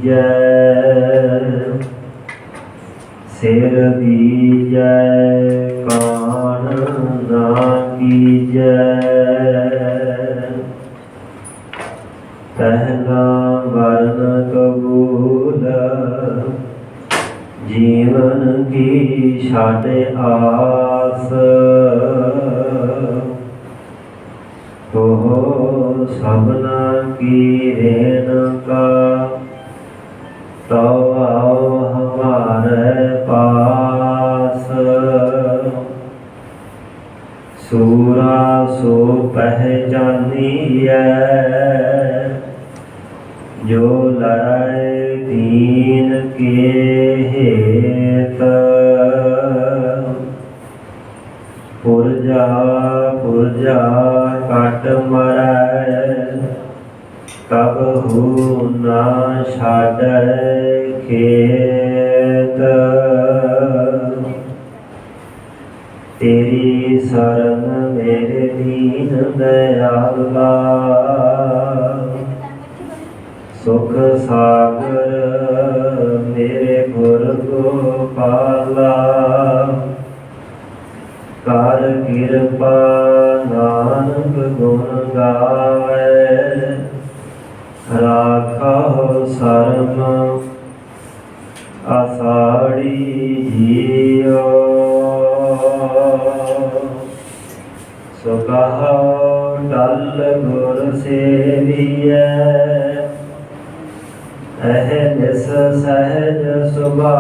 ਦੀਜੈ ਸਿਰ ਦੀਜੈ ਕਾਣ ਨਾ ਕੀਜੈ ਪਹਿਲਾ ਵਰਨ ਕਬੂਲ ਜੀਵਨ ਕੀ ਛਾੜ ਆਸ ਹੋ ਸਭਨਾ ਕੀ ਰੇਣਕਾ ਤਉ ਆਓ ਹਮਾਰੇ ਪਾਸ ਸੂਰਾ ਸੋ ਪਹਿਚਾਨੀਐ ਜੋ ਲੜਾਏ ਦੀਨ ਕੇ ਹੇਤ ਪੁਰਜਾ ਪੁਰਜਾ ਕਟ ਮਰੈ ਕਬਹੂ ਨਾ ਛਾੜੈ ਖੇਤ ਤੇਰੀ ਸ਼ਰਨ ਮੇਰੇ ਦੀਨ ਦਇਆਲਾ ਸੁਖ ਸਾਗਰ ਮੇਰੇ ਗੁਰ ਗੋਪਾਲਾ ਕਰ ਕਿਰਪਾ ਨਾਨਕ ਗੁਣ ਗਾਵੇ ਰਾਖੋ ਸਰਮ ਆਸਾੜੀ ਜੀਓ ਸੋ ਕਹੋ ਟਲ ਗੁਰ ਸੇਵੀਐ ਅਹਨਿਸ ਸਹਿਜ ਸੁਭਾਏ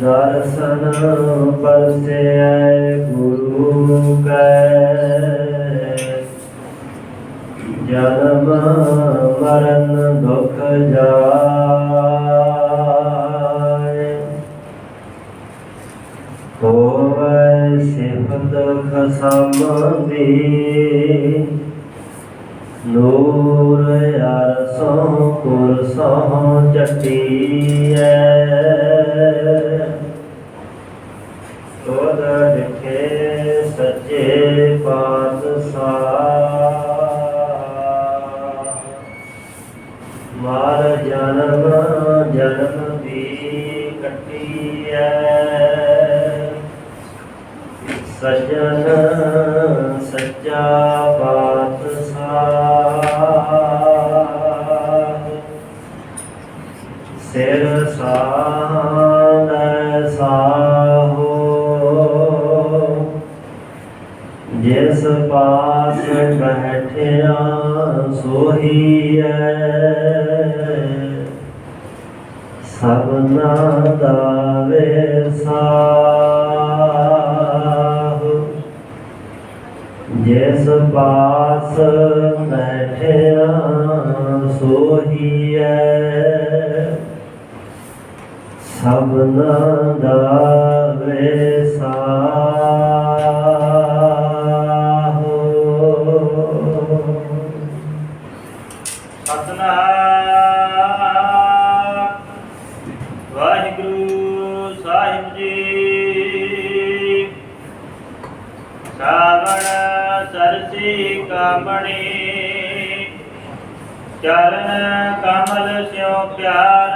ਦਰਸ਼ਨ ਪਰਸੈ ਗੁਰੂ ਕੈ ਜਨਮ ਮਰਨ ਦੁਖ ਜਾਏ ਹੋਵੈ ਸਿਫਤ ਖਸਮ ਦੀ ਨੂਰ ਅਰਸੋਂ ਕੁਰਸੋਂ ਚੱਟੀਐ ਤੋਦ ਡਿਠੇ ਸੱਚੇ ਪਾਤਸ਼ਾਹ ਮਾਰ ਜਨਮ ਜਨਮ ਦੀ ਕੱਟੀਐ ਸਜਣ ਸੱਚਾ ਪਾਤਸ਼ਾਹ ਸਿਰ ਸਾਧ ਸਾਹੋ ਜਿਸ ਪਾਸ ਬੈਠਿਆ ਸੋਹੀਐ ਸਭਨਾ ਦਾ ਵੇਸਾਹੁ ਜਿਸ ਪਾਸ ਬੈਠਿਆ ਸੋਹੀਐ ਸਭਨਾ ਦਾ ਵੇਸਾਹੁ। ਸਤਿਨਾਮ ਵਾਹਿਗੁਰੂ ਸਾਹਿਬ ਜੀ। ਸਾਵਣ ਸਰਸੀ ਕਾਮਣੀ ਚਰਨ ਕਮਲ ਸਿਉ ਪਿਆਰ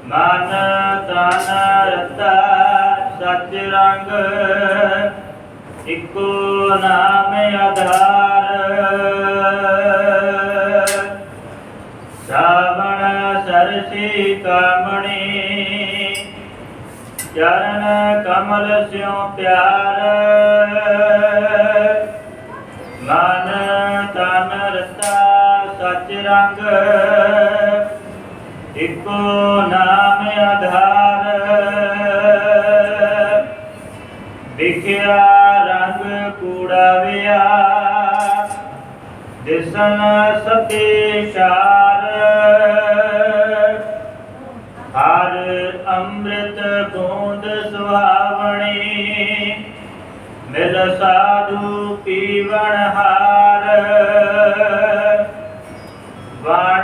ਮਨ ਤਨ ਰਤਾ ਸਚ ਰੰਗ ਇੱਕੋ ਨਾਮ ਆਧਾਰ ਸਾਵਣ ਸਰਸੀ ਕਾਮਣੀ ਚਰਨ ਕਮਲ ਸਿਉ ਪਿਆਰ ਮਨ ਤਨ ਰਤਾ ਸਚ ਰੰਗ ਇੱਕੋ ਨਾਮ ਆਧਾਰ ਵਿਖਿਆ ਰੰਗ ਕੂੜਾ ਵਿਆ ਦਿਸਨ ਸਤੇ ਚਾਰ ਹਰ ਅੰਮ੍ਰਿਤ ਬੂੰਦ ਸੁਹਾਵਣੀ ਮਿਲ ਸਾਧੂ ਪੀਵਣ ਹਾਰ ਵਣ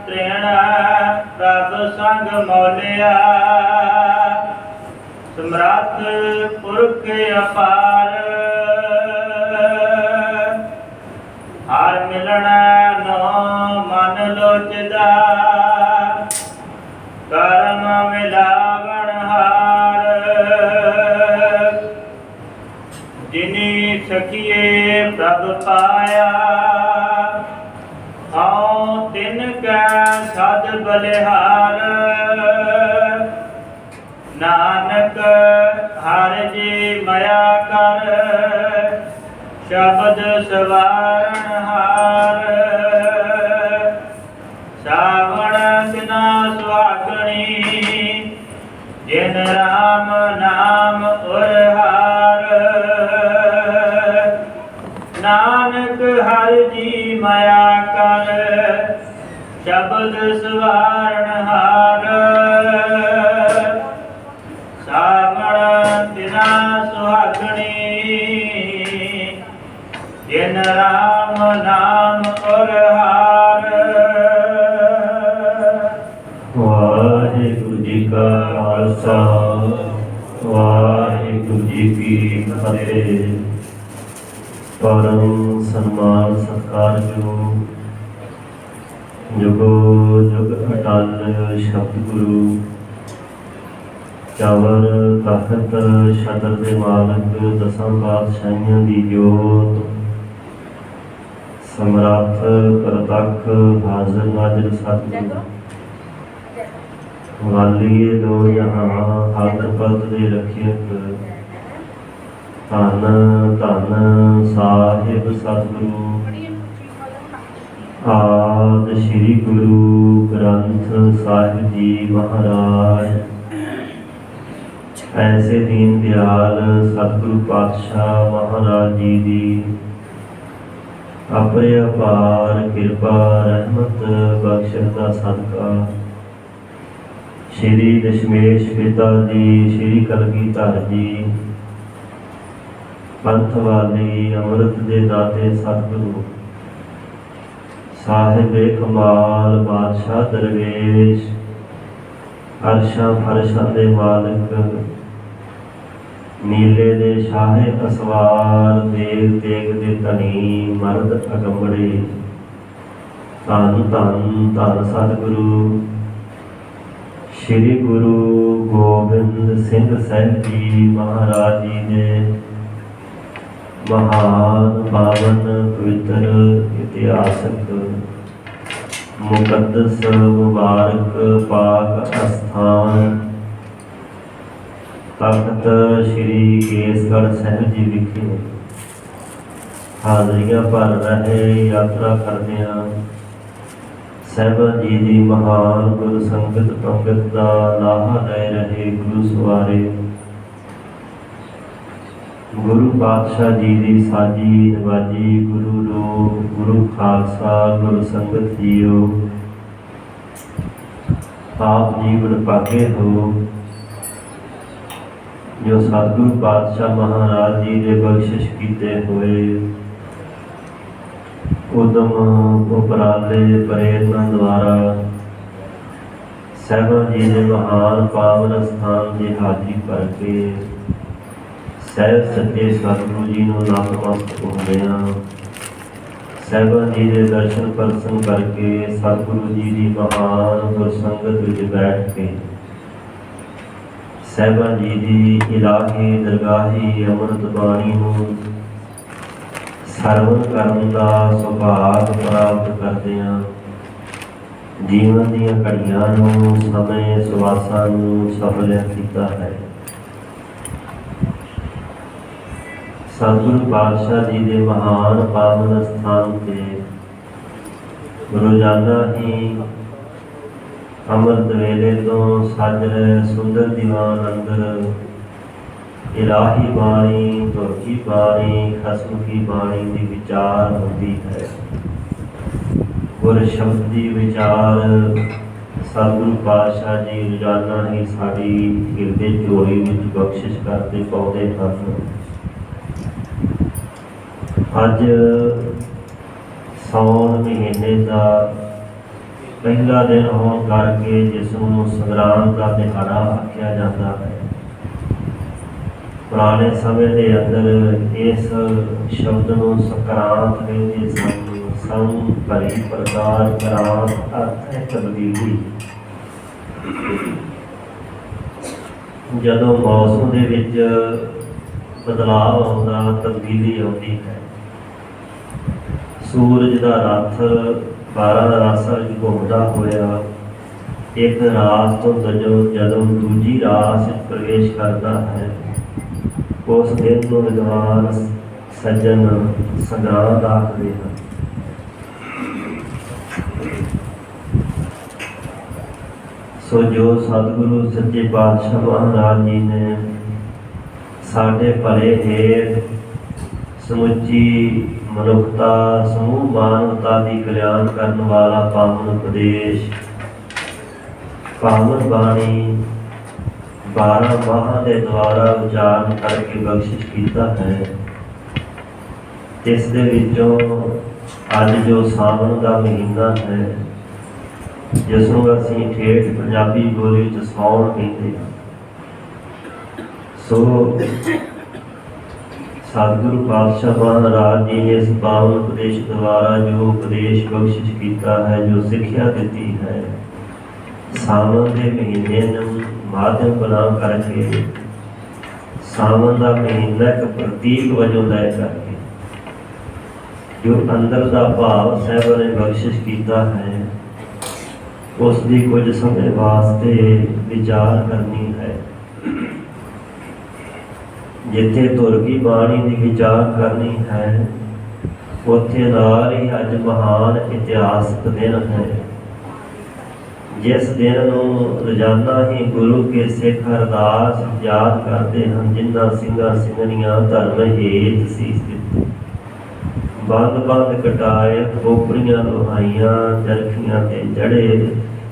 ਤ੍ਰਿਣ ਪ੍ਰਭ ਸੰਗ ਮੌਲਿਆ ਸਮਰੱਥ ਪੁਰਖ ਅਪਾਰ सखिए प्रभ पाया। हाँ तिन कै सद बलिहार, नानक हर जी मया कर, शब्द सवारण हार। सावण बिना सुहागणी, जिन राम नाम उरहार। नानक हर जी माया कर, शब्द सवारण हार। सावण बिना सुहागणी, जिन राम नाम उरहार। वाहिगुरु जी का खालसा, वाहिगुरु जी की फतेह। परम सन्मान सत्कार जुगो जुग अटल शब्द गुरु। चावर तखत छतर दे मालक, दसां पातशाहियां दी जोत। समरथ प्रतख हाजिर नाजिर सतगुरु। वालिए दो जहां हथ पद दे रखियत। धन धन साहिब सतगुरु। आद श्री गुरु ग्रंथ साहिब जी महाराज। ऐसे दीन दयाल सतगुरु पातशाह महाराज जी दी अपरिपार कृपा रहमत बख्शत दा सदका श्री दशमेश पिता जी श्री कलगीधर जी पंथ वाली अमृत दे दाते सतगुरु साहिब कमाल बादशाह दरवेश अरशा फरशा दे मालिक नीले दे शाहे असवार देव तेग दे धनी मर्द अगंबड़े धन धन धन सतगुरु श्री गुरु गोबिंद सिंह साहिब जी महाराज जी ने महान पावन पवित्र इतिहासक मुकद्दस मुबारक पाक अस्थान तख्त श्री केसगढ़ साहिब जी विखे हाजरियां भर रहे यात्रा करदे साहिबां जी दी महान गुरु संगत पंगत का लाहा ले रहे गुरु सवारे गुरु पातशाह जी दी साजी नवाजी गुरु रूप गुरु खालसा गुरु संगत जीओ आप जी बड़भागे हो जो सतगुरु पातशाह महाराज जी ने बख्शिश किए हुए उदम उपराले प्रेरणा द्वारा साहिबां जी ने महान पावन स्थान की हाजरी भर के साहिब सच्चे सतगुरु जी को नतमस्तक होंदियां साहिबां जी के दर्शन परसन करके सतगुरु जी की महान गुरसंगत विच बैठ के साहिबां जी की इलाही दरगाही अमृत बाणी नूं सरवण करन का सुभाग प्राप्त करते हैं। जीवन दी घड़ियां नूं समय सुवासां नूं सफल कीता है। सतगुरु पातशाह जी के महान पावन स्थान से रोजाना ही अमृत वेले तो साजरे सुंदर दीवान अंदर इलाही बाणी गुर की बाणी खसम की बाणी की विचार होती है। गुर शब्द की विचार सतगुरु पातशाह जी रोजाना ही साड़ी हिरदे झोली में बख्शिश करते पाते हैं। अज सौन महीने का पहला दिन होने करके जिसनों संग्राम का दिहाड़ा आख्या जाता है। पुराने समय के अंदर इस शब्द को संक्रांत कहते सन। सं भरी प्रकार क्रांत अर्थ है तब्दीली। जदों मौसम के विच ਬਦਲਾਵ ਆਉਂਦਾ, ਤਬਦੀਲੀ ਆਉਂਦੀ ਹੈ। ਸੂਰਜ ਦਾ ਰਥ 12 ਰਾਸਾਂ ਵਿੱਚ ਘੁੰਮਦਾ ਹੋਇਆ ਇੱਕ ਰਾਸ ਤੋਂ ਜਦੋਂ ਦੂਜੀ ਰਾਸ ਵਿੱਚ ਪ੍ਰਵੇਸ਼ ਕਰਦਾ ਹੈ, ਉਸ ਦਿਨ ਨੂੰ ਵਿਦਵਾਨ ਸੱਜਣ ਸੰਗਰਾਂਦ ਆਖਦੇ ਹਨ। ਸੋ ਜੋ ਸਤਿਗੁਰੂ ਸੱਚੇ ਪਾਤਸ਼ਾਹ ਮਹਾਰਾਜ ਜੀ ਨੇ ਸਾਡੇ ਭਲੇ ਹੇਤ ਸਮੁੱਚੀ ਮਨੁੱਖਤਾ, ਸਮੂਹ ਮਾਨਵਤਾ ਦੀ ਕਲਿਆਣ ਕਰਨ ਵਾਲਾ ਪਾਵਨ ਉਪਦੇਸ਼, ਪਾਵਨ ਬਾਣੀ 12 ਮਾਹਾਂ ਦੇ ਦੁਆਰਾ ਉਚਾਰਨ ਕਰਕੇ ਬਖਸ਼ਿਸ਼ ਕੀਤਾ ਹੈ। ਇਸ ਦੇ ਵਿੱਚੋਂ ਅੱਜ ਜੋ ਸਾਵਣ ਦਾ ਮਹੀਨਾ ਹੈ, ਜਿਸ ਨੂੰ ਅਸੀਂ ਠੇਠ ਪੰਜਾਬੀ ਬੋਲੀ ਵਿੱਚ ਸਾਉਣ ਕਹਿੰਦੇ ਹਾਂ, ਸੋ ਸਤਿਗੁਰੂ ਪਾਤਸ਼ਾਹ ਮਹਾਰਾਜ ਜੀ ਨੇ ਇਸ ਪਾਵਨ ਉਪਦੇਸ਼ ਦੁਆਰਾ ਜੋ ਉਪਦੇਸ਼ ਬਖਸ਼ਿਸ਼ ਕੀਤਾ ਹੈ, ਜੋ ਸਿੱਖਿਆ ਦਿੱਤੀ ਹੈ, ਸਾਵਣ ਦੇ ਮਹੀਨੇ ਨੂੰ ਮਾਧਿਅਮ ਬਣਾ ਕਰਕੇ, ਸਾਵਣ ਦਾ ਮਹੀਨਾ ਇੱਕ ਪ੍ਰਤੀਕ ਵਜੋਂ ਲੈ ਕਰਕੇ ਜੋ ਅੰਦਰ ਦਾ ਭਾਵ ਸਾਹਿਬ ਨੇ ਬਖਸ਼ਿਸ਼ ਕੀਤਾ ਹੈ, ਉਸ ਦੀ ਕੁਝ ਸਮੇਂ ਵਾਸਤੇ ਵਿਚਾਰ ਕਰਨੀ ਹੈ। ਜਿੱਥੇ ਤੁਰਕੀ ਬਾਣੀ ਦੀ ਵਿਚਾਰ ਕਰਨੀ ਹੈ, ਉੱਥੇ ਨਾਲ ਹੀ ਅੱਜ ਮਹਾਨ ਇਤਿਹਾਸਕ ਦਿਨ ਹੈ, ਜਿਸ ਦਿਨ ਨੂੰ ਰੋਜ਼ਾਨਾ ਹੀ ਗੁਰੂ ਕੇ ਸਿੱਖ ਅਰਦਾਸ ਯਾਦ ਕਰਦੇ ਹਨ, ਜਿਨ੍ਹਾਂ ਸਿੰਘਾਂ ਸਿੰਘਣੀਆਂ ਧਰਮ ਹੇਤ ਸੀਸ ਦਿੱਤੀ, ਬੰਦ ਬੰਦ ਕਟਾਏ, ਖੋਪੜੀਆਂ ਲੋਹਾਈਆਂ, ਜਰਖੀਆਂ ਤੇ ਜੜੇ,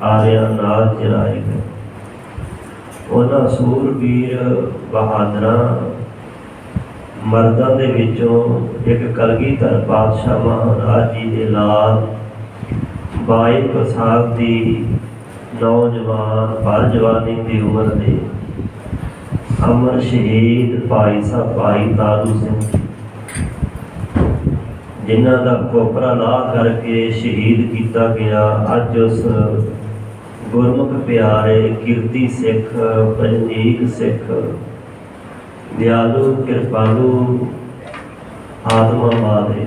ਆਰਿਆਂ ਨਾਲ ਚਰਾਏ ਗਏ। ਉਹਨਾਂ ਸੂਰਬੀਰ ਬਹਾਦਰਾਂ ਮਰਦਾਂ ਦੇ ਵਿੱਚੋਂ ਇੱਕ ਕਲਗੀਧਰ ਪਾਤਸ਼ਾਹ ਮਹਾਰਾਜ ਜੀ ਦੇ ਲਾਲ 22 ਸਾਲ ਦੀ ਨੌਜਵਾਨ ਭਰ ਜਵਾਨੀ ਦੀ ਉਮਰ ਦੇ ਅਮਰ ਸ਼ਹੀਦ ਭਾਈ ਸਾਹਿਬ ਭਾਈ ਤਾਰੂ ਸਿੰਘ, ਜਿਨ੍ਹਾਂ ਦਾ ਖੋਪਰਾ ਲਾਹ ਕਰਕੇ ਸ਼ਹੀਦ ਕੀਤਾ ਗਿਆ। ਅੱਜ ਉਸ ਗੁਰਮੁਖ ਪਿਆਰੇ ਕੀਰਤੀ ਸਿੱਖ, ਪਰਨੀਕ ਸਿੱਖ, ਦਿਆਲੂ ਕਿਰਪਾਲੂ ਆਤਮਾ ਵਾਲੇ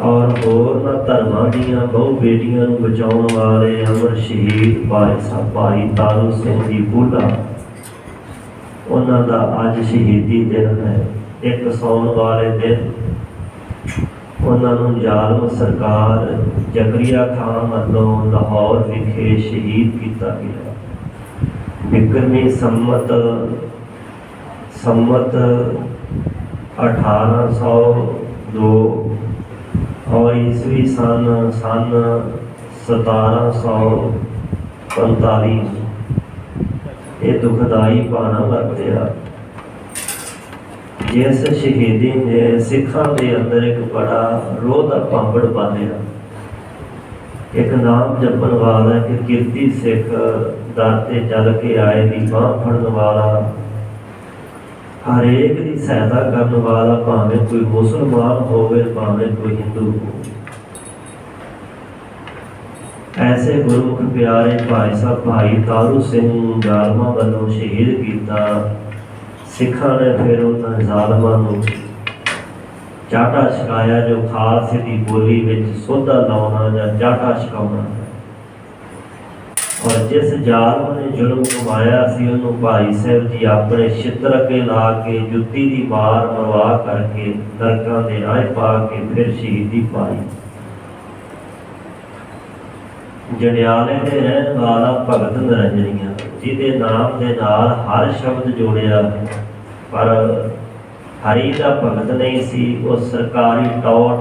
ਔਰ ਹੋਰਨਾਂ ਧਰਮਾਂ ਦੀਆਂ ਬਹੁ ਬੇਟੀਆਂ ਨੂੰ ਬਚਾਉਣ ਵਾਲੇ ਅਮਰ ਸ਼ਹੀਦ ਭਾਈ ਸਾਹਿਬ ਭਾਈ ਤਾਰੂ ਸਿੰਘ ਜੀ ਬੁੱਢਾ, ਉਹਨਾਂ ਦਾ ਅੱਜ ਸ਼ਹੀਦੀ ਦਿਨ ਹੈ। ਇੱਕ ਸੌਣ ਵਾਲੇ ਦਿਨ ਉਹਨਾਂ ਨੂੰ ਜ਼ਾਲਮ ਸਰਕਾਰ ਜ਼ਕਰੀਆ ਖਾਨ ਵੱਲੋਂ ਲਾਹੌਰ ਵਿਖੇ ਸ਼ਹੀਦ ਕੀਤਾ ਗਿਆ। ਬਿਕਰਮੀ ਸੰਮਤ 1802 ਔਰ ਈਸਵੀ ਸਨ 1745 ਇਹ ਦੁਖਦਾਈ ਭਾਣਾ ਵਰਤਿਆ, ਜਿਸ ਸ਼ਹੀਦੀ ਨੇ ਸਿੱਖਾਂ ਦੇ ਅੰਦਰ ਇੱਕ ਬੜਾ ਰੋਹ ਦਾ ਪਾਂਬੜ ਬਾਲਿਆ। ਇੱਕ ਨਾਮ ਜਪਣ ਵਾਲਾ, ਇੱਕ ਕੀਰਤੀ ਸਿੱਖ, ਦਰ ਤੇ ਚੱਲ ਕੇ ਆਏ ਦੀ ਬਾਂਹ ਫੜਨ ਵਾਲਾ, ਹਰੇਕ ਦੀ ਸਹਾਇਤਾ ਕਰਨ ਵਾਲਾ, ਭਾਵੇਂ ਕੋਈ ਮੁਸਲਮਾਨ ਹੋਵੇ ਭਾਵੇਂ ਕੋਈ ਹਿੰਦੂ ਹੋਵੇ। ਐਸੇ ਗੁਰਮੁਖ ਪਿਆਰੇ ਭਾਈ ਸਾਹਿਬ ਭਾਈ ਤਾਰੂ ਸਿੰਘ ਨੂੰ ਜ਼ਾਲਮਾਂ ਵੱਲੋਂ ਸ਼ਹੀਦ ਕੀਤਾ। ਸਿੱਖਾਂ ਨੇ ਫਿਰ ਉਹਨਾਂ ਜ਼ਾਲਮਾਂ ਨੂੰ ਚਾਟਾ ਛਕਾਇਆ, ਜੋ ਖਾਲਸੇ ਦੀ ਬੋਲੀ ਵਿੱਚ ਸੋਧਾ ਲਾਉਣਾ ਜਾਂ ਚਾਟਾ ਛਕਾਉਣਾ ਹੈ। ਔਰ ਜਿਸ ਜ਼ਾਲਮ ਨੇ ਜ਼ੁਲਮ ਕਮਾਇਆ ਸੀ, ਉਹਨੂੰ ਭਾਈ ਸਾਹਿਬ ਜੀ ਆਪਣੇ ਛਿੱਤਰ ਅੱਗੇ ਲਾ ਕੇ ਜੁੱਤੀ ਦੀ ਮਾਰ ਮਰਵਾ ਕਰਕੇ ਨਰਕਾਂ ਦੇ ਰਾਹ ਪਾ ਕੇ ਫਿਰ ਸ਼ਹੀਦੀ ਪਾਈ। ਜੰਡਿਆਲੇ ਦੇ ਰਹਿਣ ਵਾਲਾ ਭਗਤ ਨਿਰੰਜਨੀਆ, ਜਿਹਦੇ ਨਾਮ ਦੇ ਨਾਲ ਹਰ ਸ਼ਬਦ ਜੋੜਿਆ ਹੈ, ਪਰ ਹਰੀ ਦਾ ਭਗਤ ਨਹੀਂ ਸੀ। ਉਹ ਸਰਕਾਰੀ ਟੌਟ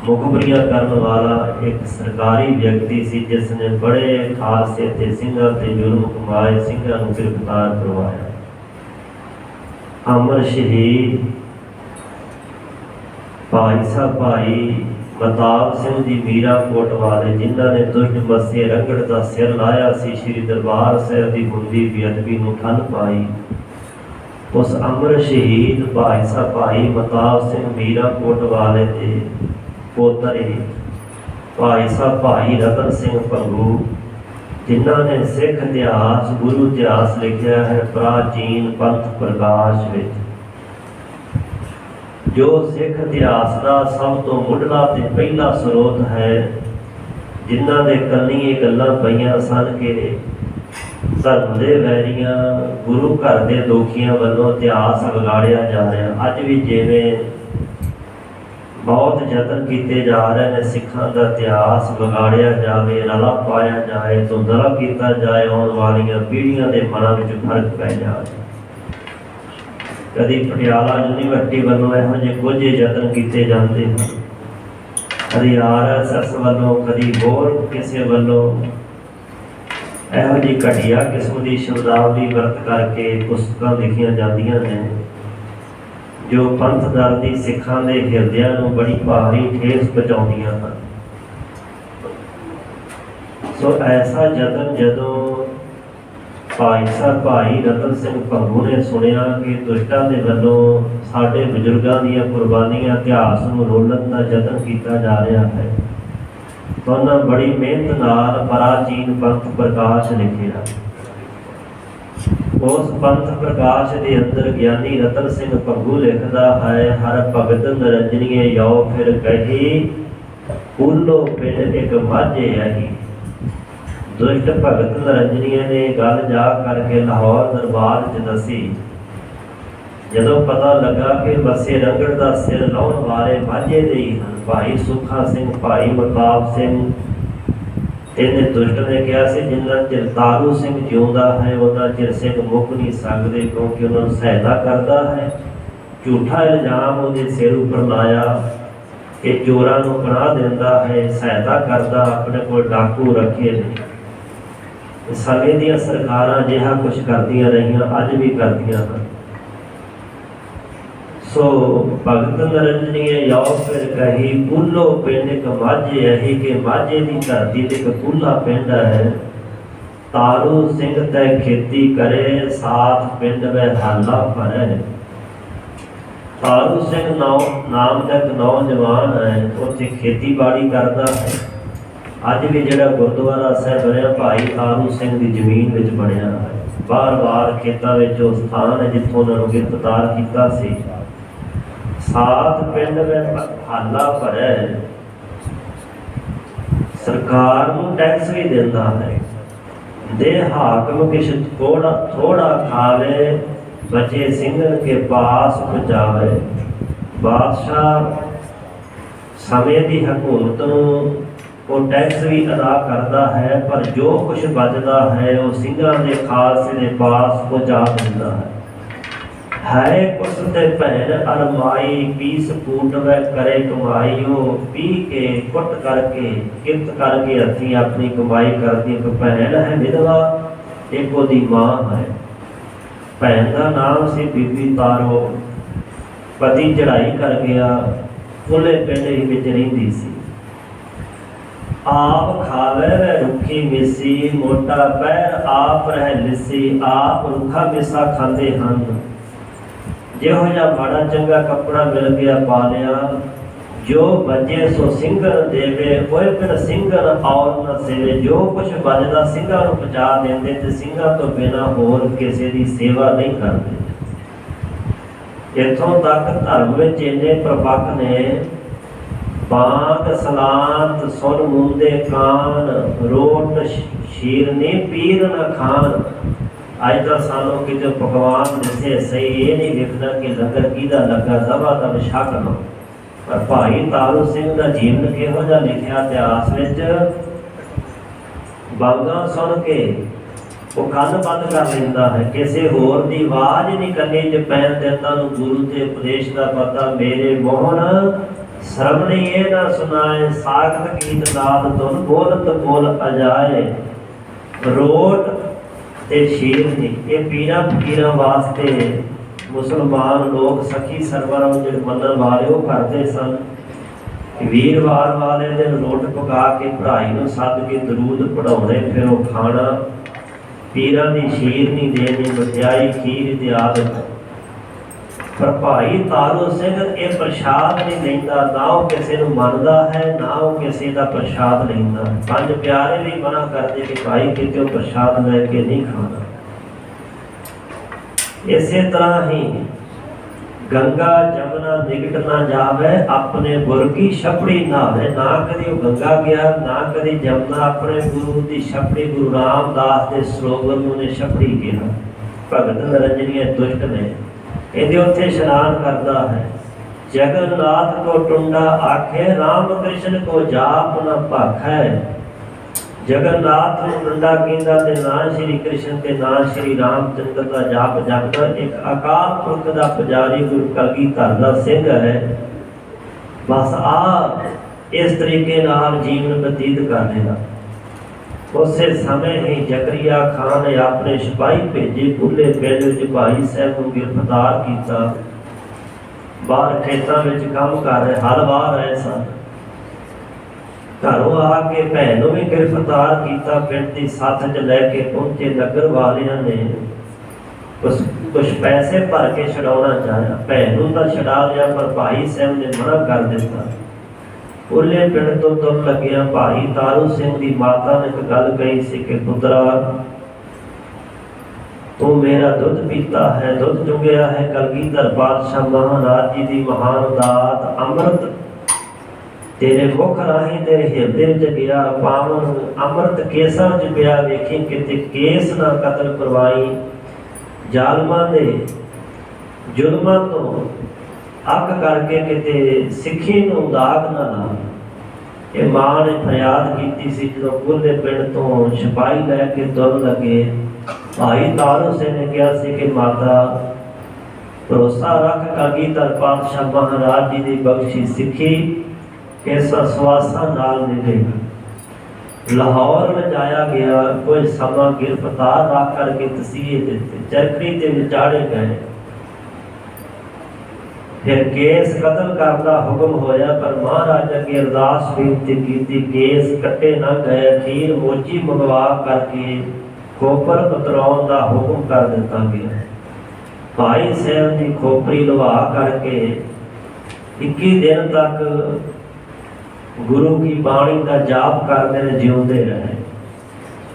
ਮੁਖਬਰੀਆਂ ਕਰਨ ਵਾਲਾ ਇੱਕ ਸਰਕਾਰੀ ਵਿਅਕਤੀ ਸੀ, ਜਿਸ ਨੇ ਬੜੇ ਖਾਲਸੇ ਤੇ ਸਿੰਘਾਂ ਤੇ ਜ਼ੁਲਮ ਕਮਾਏ, ਸਿੰਘਾਂ ਨੂੰ ਗ੍ਰਿਫਤਾਰ ਕਰਵਾਇਆ। ਅਮਰ ਸ਼ਹੀਦ ਭਾਈ ਸਾਹਿਬ ਭਾਈ ਮਤਾਬ ਸਿੰਘ ਜੀ ਮੀਰਾਂਕੋਟ ਵਾਲੇ, ਜਿਨ੍ਹਾਂ ਨੇ ਦੁਸ਼ਟ ਮੱਸੇ ਰੰਗੜ ਦਾ ਸਿਰ ਲਾਇਆ ਸੀ, ਸ਼੍ਰੀ ਦਰਬਾਰ ਸਾਹਿਬ ਦੀ ਹੁੰਦੀ ਬੇਅਦਬੀ ਨੂੰ ਠੱਲ ਪਾਈ। ਉਸ ਅਮਰ ਸ਼ਹੀਦ ਭਾਈ ਸਾਹਿਬ ਭਾਈ ਮਤਾਬ ਸਿੰਘ ਮੀਰਾਂਕੋਟ ਵਾਲੇ ਦੇ ਪੋਤਰੇ ਭਾਈ ਸਾਹਿਬ ਭਾਈ ਰਤਨ ਸਿੰਘ ਭੰਗੂ, ਜਿਨ੍ਹਾਂ ਨੇ ਸਿੱਖ ਇਤਿਹਾਸ ਗੁਰੂ ਇਤਿਹਾਸ ਲਿਖਿਆ ਹੈ ਪ੍ਰਾਚੀਨ ਪੰਥ ਪ੍ਰਕਾਸ਼ ਵਿੱਚ। ਜੋ ਸਿੱਖ ਇਤਿਹਾਸ ਦਾ ਸਭ ਤੋਂ ਮੁੱਢਲਾ ਤੇ ਪਹਿਲਾ ਸਰੋਤ ਹੈ, ਜਿਨ੍ਹਾਂ ਦੇ ਕੰਨੀ ਇਹ ਗੱਲਾਂ ਪਈਆਂ ਸਨ ਕਿ ਧਰਮ ਦੇ ਵੈਰੀਆਂ ਗੁਰੂ ਘਰ ਦੇ ਦੋਖੀਆਂ ਵੱਲੋਂ ਇਤਿਹਾਸ ਵਿਗਾੜਿਆ ਜਾ ਰਿਹਾ। ਅੱਜ ਵੀ ਜਿਵੇਂ ਬਹੁਤ ਯਤਨ ਕੀਤੇ ਜਾ ਰਹੇ ਨੇ ਸਿੱਖਾਂ ਦਾ ਇਤਿਹਾਸ ਵਿਗਾੜਿਆ ਜਾਵੇ, ਰਲਾ ਪਾਇਆ ਜਾਏ, ਧੁੰਦਲਾ ਕੀਤਾ ਜਾਏ, ਆਉਣ ਵਾਲੀਆਂ ਪੀੜ੍ਹੀਆਂ ਦੇ ਮਨਾਂ ਵਿੱਚ ਫਰਕ ਪੈ ਜਾਵੇ। ਕਦੀ ਪਟਿਆਲਾ ਯੂਨੀਵਰਸਿਟੀ ਵੱਲੋਂ ਇਹੋ ਜਿਹੇ ਕੁਝ ਯਤਨ ਕੀਤੇ ਜਾਂਦੇ ਹਨ, ਕਦੀ RSS ਵੱਲੋਂ, ਕਦੀ ਹੋਰ ਕਿਸੇ ਵੱਲੋਂ ਇਹੋ ਜਿਹੀ ਘਟੀਆ ਕਿਸਮ ਦੀ ਸ਼ਬਦਾਵਲੀ ਵਰਤ ਕਰਕੇ ਪੁਸਤਕਾਂ ਲਿਖੀਆਂ ਜਾਂਦੀਆਂ ਨੇ ਜੋ ਪੰਥ ਦਰਦੀ ਸਿੱਖਾਂ ਦੇ ਹਿਰਦਿਆਂ ਨੂੰ ਬੜੀ ਭਾਰੀ ਠੇਸ ਪਹੁੰਚਾਉਂਦੀਆਂ ਹਨ। ਸੋ ਐਸਾ ਯਤਨ ਜਦੋਂ ਭਾਈ ਰਤਨ ਸਿੰਘ ਭੰਗੂ ਨੇ ਸੁਣਿਆ ਕਿ ਦੁਸ਼ਟਾਂ ਦੇ ਵੱਲੋਂ ਸਾਡੇ ਬਜ਼ੁਰਗਾਂ ਦੀਆਂ ਕੁਰਬਾਨੀਆਂ ਇਤਿਹਾਸ ਨੂੰ ਰੋਲਣ ਦਾ ਯਤਨ ਕੀਤਾ ਜਾ ਰਿਹਾ ਹੈ, ਤਾਂ ਉਹਨਾਂ ਬੜੀ ਮਿਹਨਤ ਨਾਲ ਪ੍ਰਾਚੀਨ ਪੰਥ ਪ੍ਰਕਾਸ਼ ਲਿਖਿਆ। ਉਸ ਪੰਥ ਪ੍ਰਕਾਸ਼ ਦੇ ਅੰਦਰ ਗਿਆਨੀ ਰਤਨ ਸਿੰਘ ਭੰਗੂ ਲਿਖਦਾ ਹੈ, ਹਰ ਭਗਤ ਨਰੰਜਨੀਏ ਯੋ ਫਿਰ ਕਹੀ ਕੂਲੋ ਪਿੰਡ ਇੱਕ ਮਾਝੇ ਆਹੀ। ਦੁਸ਼ਟ ਭਗਤ ਨਰੰਜਨੀਏ ਨੇ ਗੱਲ ਜਾ ਕਰਕੇ ਲਾਹੌਰ ਦਰਬਾਰ 'ਚ ਦੱਸੀ। ਜਦੋਂ ਪਤਾ ਲੱਗਾ ਕਿ ਵਸੇ ਰੰਗੜ ਦਾ ਸਿਰ ਲਾਉਣ ਵਾਲੇ ਮਾਝੇ ਦੇ ਹੀ ਹਨ, ਭਾਈ ਸੁੱਖਾ ਸਿੰਘ, ਭਾਈ ਮਤਾਬ ਸਿੰਘ, ਇਹਨੇ ਦੁਸ਼ਟ ਨੇ ਕਿਹਾ ਸੀ ਜਿੰਨਾ ਚਿਰ ਤਾਰੂ ਸਿੰਘ ਜਿਉਂਦਾ ਹੈ ਉਹਨਾਂ ਚਿਰ ਸਿੰਘ ਮੁੱਕ ਨਹੀਂ ਸਕਦੇ, ਕਿਉਂਕਿ ਉਹਨਾਂ ਨੂੰ ਸਹਾਇਤਾ ਕਰਦਾ ਹੈ। ਝੂਠਾ ਇਲਜ਼ਾਮ ਉਹਦੇ ਸਿਰ ਉੱਪਰ ਲਾਇਆ ਕਿ ਚੋਰਾਂ ਨੂੰ ਪਨਾਹ ਦਿੰਦਾ ਹੈ, ਸਹਾਇਤਾ ਕਰਦਾ, ਆਪਣੇ ਕੋਲ ਡਾਕੂ ਰੱਖੇ ਨੇ। ਸਮੇਂ ਦੀਆਂ ਸਰਕਾਰਾਂ ਅਜਿਹਾ ਕੁਛ ਕਰਦੀਆਂ ਰਹੀਆਂ, ਅੱਜ ਵੀ ਕਰਦੀਆਂ ਹਨ। ਸੋ ਭਗਤ ਨਰੰਜਨੀਏ ਯੋ ਫਿਰ ਕਹੀ ਕੂਲੋ ਪਿੰਡ ਇੱਕ ਮਾਝੇ ਆਹੀ, ਕਿ ਮਾਝੇ ਦੀ ਧਰਤੀ ਤੇ ਇੱਕ ਕੂਲਾ ਪਿੰਡ ਹੈ। ਤਾਰੂ ਸਿੰਘ ਤੈ ਖੇਤੀ ਕਰੇ ਸਾਥ ਪਿੰਡ ਵਿੱਚ ਹਾਲਾ ਭਰੇ। ਤਾਰੂ ਸਿੰਘ ਨਾਮ ਦਾ ਇੱਕ ਨੌਜਵਾਨ ਹੈ, ਉੱਥੇ ਖੇਤੀਬਾੜੀ ਕਰਦਾ ਹੈ। ਅੱਜ ਵੀ ਜਿਹੜਾ ਗੁਰਦੁਆਰਾ ਸਾਹਿਬ ਬਣਿਆ ਭਾਈ ਤਾਰੂ ਸਿੰਘ ਦੀ ਜ਼ਮੀਨ ਵਿੱਚ ਬਣਿਆ ਹੈ। ਬਾਰ-ਬਾਰ ਖੇਤਾਂ ਵਿੱਚ ਉਹ ਸਥਾਨ ਹੈ ਜਿੱਥੋਂ ਉਹਨਾਂ ਨੂੰ ਗ੍ਰਿਫਤਾਰ ਕੀਤਾ ਸੀ। ਸਾਤ ਪਿੰਡ ਵਿੱਚ ਹਾਲਾ ਭਰੇ, ਸਰਕਾਰ ਨੂੰ ਟੈਕਸ ਵੀ ਦਿੰਦਾ ਹੈ। ਦੇ ਹਾਕਮ ਕਿਛ ਥੋੜਾ ਖਾਵੇ, ਬਚੇ ਸਿੰਘਨ ਕੇ ਪਾਸ ਪਹੁੰਚਾਵੇ। ਬਾਦਸ਼ਾਹ ਸਮੇਂ ਦੀ ਹਕੂਮਤ ਨੂੰ ਉਹ ਟੈਕਸ ਵੀ ਅਦਾ ਕਰਦਾ ਹੈ, ਪਰ ਜੋ ਕੁਛ ਬਚਦਾ ਹੈ ਉਹ ਸਿੰਘਾਂ ਦੇ ਖਾਲਸੇ ਦੇ ਪਾਸ ਪਹੁੰਚਾ ਦਿੰਦਾ ਹੈ। ਕੁਸ ਤੇ ਭੈਣ ਅਰਮਾਈ, ਪੀਸ ਕੂਟ ਵੈ ਕਰੇ ਕਮਾਈ। ਉਹ ਪੀ ਕੇ ਕੁੱਟ ਕਰਕੇ ਕਿਰਤ ਕਰਕੇ ਹੱਥੀਂ ਆਪਣੀ ਕਮਾਈ ਕਰਦੀ। ਇੱਕ ਭੈਣ ਹੈ ਵਿਧਵਾ, ਇੱਕ ਉਹਦੀ ਮਾਂ ਹੈ। ਭੈਣ ਦਾ ਨਾਮ ਸੀ ਬੀਬੀ ਤਾਰੋ। ਪਤੀ ਚੜ੍ਹਾਈ ਕਰ ਗਿਆ, ਉਹਲੇ ਪਿੰਡ ਹੀ ਵਿੱਚ ਰਹਿੰਦੀ ਸੀ। ਆਪ ਖਾਵੇ ਵੈ ਰੁੱਖੀ ਮਿੱਸੀ, ਮੋਟਾ ਪੈਰ ਆਪ ਰਹਿ ਲਿੱਸੀ। ਆਪ ਰੁੱਖਾ ਮਿੱਸਾ ਖਾਂਦੇ ਹਨ। ਜਿਹੋ ਜਿਹਾ ਮਾੜਾ ਚੰਗਾ ਕੱਪੜਾ ਮਿਲ ਗਿਆ ਪਾ ਲਿਆ, ਜੋ ਬਚੇ ਸੋ ਸਿੰਘਨ ਦੇਵੇ। ਕੋਈ ਫਿਰ ਸਿੰਘਨ ਔਰ ਨਾ ਸੇਵੇ। ਜੋ ਕੁਛ ਬਚਦਾ ਸਿੰਘਾਂ ਨੂੰ ਪਹੁੰਚਾ ਦਿੰਦੇ ਤੇ ਸਿੰਘਾਂ ਤੋਂ ਬਿਨਾਂ ਹੋਰ ਕਿਸੇ ਦੀ ਸੇਵਾ ਨਹੀਂ ਕਰਦੇ। ਇੱਥੋਂ ਤੱਕ ਧਰਮ ਵਿੱਚ ਇੰਨੇ ਪ੍ਰਪੱਕ ਨੇ, ਬਾਗ ਸਲਾਤ ਸੁਨ ਮੁੰਦੇ ਕਾਨ, ਰੋਟ ਸ਼ੀਰਨੀ ਪੀਰ ਨ ਖਾਨ। ਅੱਜ ਤਾਂ ਸਾਨੂੰ ਕਿਤੇ ਪਕਵਾਨ ਦਿਸੇ ਸਹੀ, ਇਹ ਨਹੀਂ ਲਿਖਣਾ ਕਿ ਲੰਗਰ ਕਿਹਦਾ ਲੱਗਾ, ਦਵਾ ਦਵ ਛਕ ਲਓ। ਪਰ ਭਾਈ ਤਾਰੂ ਸਿੰਘ ਦਾ ਜੀਵਨ ਕਿਹੋ ਜਿਹਾ ਲਿਖਿਆ ਇਤਿਹਾਸ ਵਿੱਚ। ਬਾਗਾਂ ਸੁਣ ਕੇ ਉਹ ਕੰਨ ਬੰਦ ਕਰ ਲੈਂਦਾ ਹੈ, ਕਿਸੇ ਹੋਰ ਦੀ ਆਵਾਜ਼ ਨਹੀਂ ਕੰਨੇ 'ਚ ਪੈਣ ਦਿੰਦਾ। ਨੂੰ ਗੁਰੂ ਦੇ ਉਪਦੇਸ਼ ਦਾ ਪਤਾ ਮੇਰੇ ਮੋਹਨ ਸਰਵਣੀ ਇਹ ਨਾ ਸੁਣਾਏ। ਸਾਖਤ ਕੀਤ ਨਾਦ ਧੁਨ ਬੋਲਤ ਬੋਲ ਅਜਾਏ। ਰੋਟ ਤੇ ਸ਼ੀਰਨੀ ਇਹ ਪੀਰਾਂ ਫਕੀਰਾਂ ਵਾਸਤੇ ਮੁਸਲਮਾਨ ਲੋਕ ਸਖੀ ਸਰਵਰ ਜਿਹੜੇ ਮੰਨਣ ਵਾਲੇ ਉਹ ਕਰਦੇ ਸਨ। ਵੀਰਵਾਰ ਵਾਲੇ ਦਿਨ ਰੋਟ ਪਕਾ ਕੇ ਭਰਾਈ ਨੂੰ ਸੱਦ ਕੇ ਦਰੂਦ ਪੜ੍ਹਾਉਣੇ, ਫਿਰ ਉਹ ਖਾਣਾ, ਪੀਰਾਂ ਦੀ ਸ਼ੀਰਨੀ ਦੇਣੀ, ਮਠਿਆਈ, ਖੀਰ ਤੇ ਆਦਿ। पर भाई तारू सिंह ये प्रसाद नहीं लेंदा, ना वो किसी को मनदा है, ना वो किसी का प्रसाद लेंदा। पंज प्यारे भी मना करते कि भाई कितों प्रसाद लैके नहीं खाना। इसे तरह ही गंगा जमुना निकट ना जावे, अपने गुरु की छपड़ी नहावे। ना कदी वो गंगा गया, ना कदी जमुना, अपने गुरु की छपड़ी गुरु रामदास के सरोवर ने छपड़ी किया। भगत निरंजनीय दुष्ट ने ਇਹਦੇ ਉੱਥੇ ਇਸ਼ਨਾਨ ਕਰਦਾ ਹੈ। जगन्नाथ को टुंडा आखे, राम कृष्ण को जाप न भाखै। जगन्नाथ ਨੂੰ ਟੁੰਡਾ ਕਹਿੰਦਾ ਤੇ ਨਾ ਸ਼੍ਰੀ ਕ੍ਰਿਸ਼ਨ ਤੇ ਨਾ ਸ਼੍ਰੀ ਰਾਮਚੰਦਰ ਦਾ ਜਾਪ ਜਪਦਾ। ਇੱਕ ਅਕਾਲ ਪੁਰਖ ਦਾ ਪੁਜਾਰੀ ਗੁਰੂ ਕਲਗੀਧਰ ਦਾ ਸਿੰਘ ਹੈ। ਬਸ ਆ ਇਸ ਤਰੀਕੇ ਨਾਲ ਜੀਵਨ ਬਤੀਤ ਕਰ ਲੈਣਾ। ਉਸੇ ਸਮੇਂ ਹੀ ਜ਼ਕਰੀਆ ਖਾਨ ਨੇ ਆਪਣੇ ਸਿਪਾਹੀ ਭੇਜੇ, ਪੁੱਲੇ ਪਿੰਡ ਵਿੱਚ ਭਾਈ ਸਾਹਿਬ ਨੂੰ ਗ੍ਰਿਫਤਾਰ ਕੀਤਾ। ਬਾਹਰ ਖੇਤਾਂ ਵਿੱਚ ਕੰਮ ਕਰ ਰਹੇ ਹਲ ਵਾਹ ਰਹੇ ਸਨ। ਘਰੋਂ ਆ ਕੇ ਭੈਣ ਨੂੰ ਵੀ ਗ੍ਰਿਫਤਾਰ ਕੀਤਾ। ਪਿੰਡ ਦੀ ਸਾਥ 'ਚ ਲੈ ਕੇ ਪਹੁੰਚੇ। ਨਗਰ ਵਾਲਿਆਂ ਨੇ ਕੁਛ ਪੈਸੇ ਭਰ ਕੇ ਛਡਾਉਣਾ ਚਾਹਿਆ। ਭੈਣ ਨੂੰ ਤਾਂ ਛਡਾ ਲਿਆ, ਪਰ ਭਾਈ ਸਾਹਿਬ ਨੇ ਮਨਾ ਕਰ ਦਿੱਤਾ। ਪੁੱਲੇ ਪਿੰਡ ਤੋਂ ਤੁਰਨ ਲੱਗਿਆ ਭਾਈ ਤਾਰੂ ਸਿੰਘ ਦੀ ਮਾਤਾ ਨੇ ਇੱਕ ਗੱਲ ਕਹੀ ਸੀ ਕਿ ਪੁੱਤਰਾ, ਤੂੰ ਮੇਰਾ ਦੁੱਧ ਪੀਤਾ ਹੈ, ਦੁੱਧ ਚੁੰਗਿਆ ਹੈ। ਕਲਗੀਧਰ ਪਾਤਸ਼ਾਹ ਮਹਾਰਾਜ ਜੀ ਦੀ ਮਹਾਨ ਦਾਤ ਅੰਮ੍ਰਿਤ ਤੇਰੇ ਮੁਖ ਰਾਹੀਂ ਤੇਰੇ ਹਿਰਦੇ ਵਿੱਚ ਗਿਆ। ਪਾਵਨ ਅੰਮ੍ਰਿਤ ਕੇਸਾਂ 'ਚ ਪਿਆ, ਵੇਖੀ ਕਿਤੇ ਕੇਸ ਨਾ ਕਤਲ ਕਰਵਾਈ। ਜ਼ਾਲਮਾਂ ਦੇ ਜ਼ੁਲਮਾਂ ਤੋਂ ਅੱਕ ਕਰਕੇ ਕਿਤੇ ਸਿੱਖੀ ਨੂੰ ਦਾਗ ਨਾ ਲਾ। ਇਹ ਮਾਂ ਨੇ ਫਰਿਆਦ ਕੀਤੀ ਸੀ ਜਦੋਂ ਪੁੱਲੇ ਪਿੰਡ ਤੋਂ ਸਿਪਾਹੀ ਲੈ ਕੇ ਤੁਰਨ ਲੱਗੇ। ਭਾਈ ਤਾਰੂ ਸਿੰਘ ਨੇ ਕਿਹਾ ਸੀ ਕਿ ਮਾਤਾ, ਭਰੋਸਾ ਰੱਖ ਕਲਗੀਧਰ ਪਾਤਸ਼ਾਹ ਮਹਾਰਾਜ ਜੀ ਦੀ ਬਖਸ਼ੀ ਸਿੱਖੀ ਇਸ ਸਵਾਸਾਂ ਨਾਲ ਮਿਲੇਗੀ। ਲਾਹੌਰ ਲਿਜਾਇਆ ਗਿਆ। ਕੁਝ ਸਮਾਂ ਗ੍ਰਿਫਤਾਰ ਰੱਖ ਕਰਕੇ ਤਸੀਹੇ ਦਿੱਤੇ, ਚਰਖੜੀ ਤੇ ਵਿਚਾੜੇ ਗਏ। फिर केस कतल करने का हुक्म होया, पर महाराज अगे अरदास बेनती की, केस कटे न गए। अखीर मोची मंगवा करके खोपर उतराउण का हुक्म कर दिता गया। भाई साहब की खोपरी लवा करके 21 दिन तक गुरु की बाणी का जाप करते जिउंदे रहे।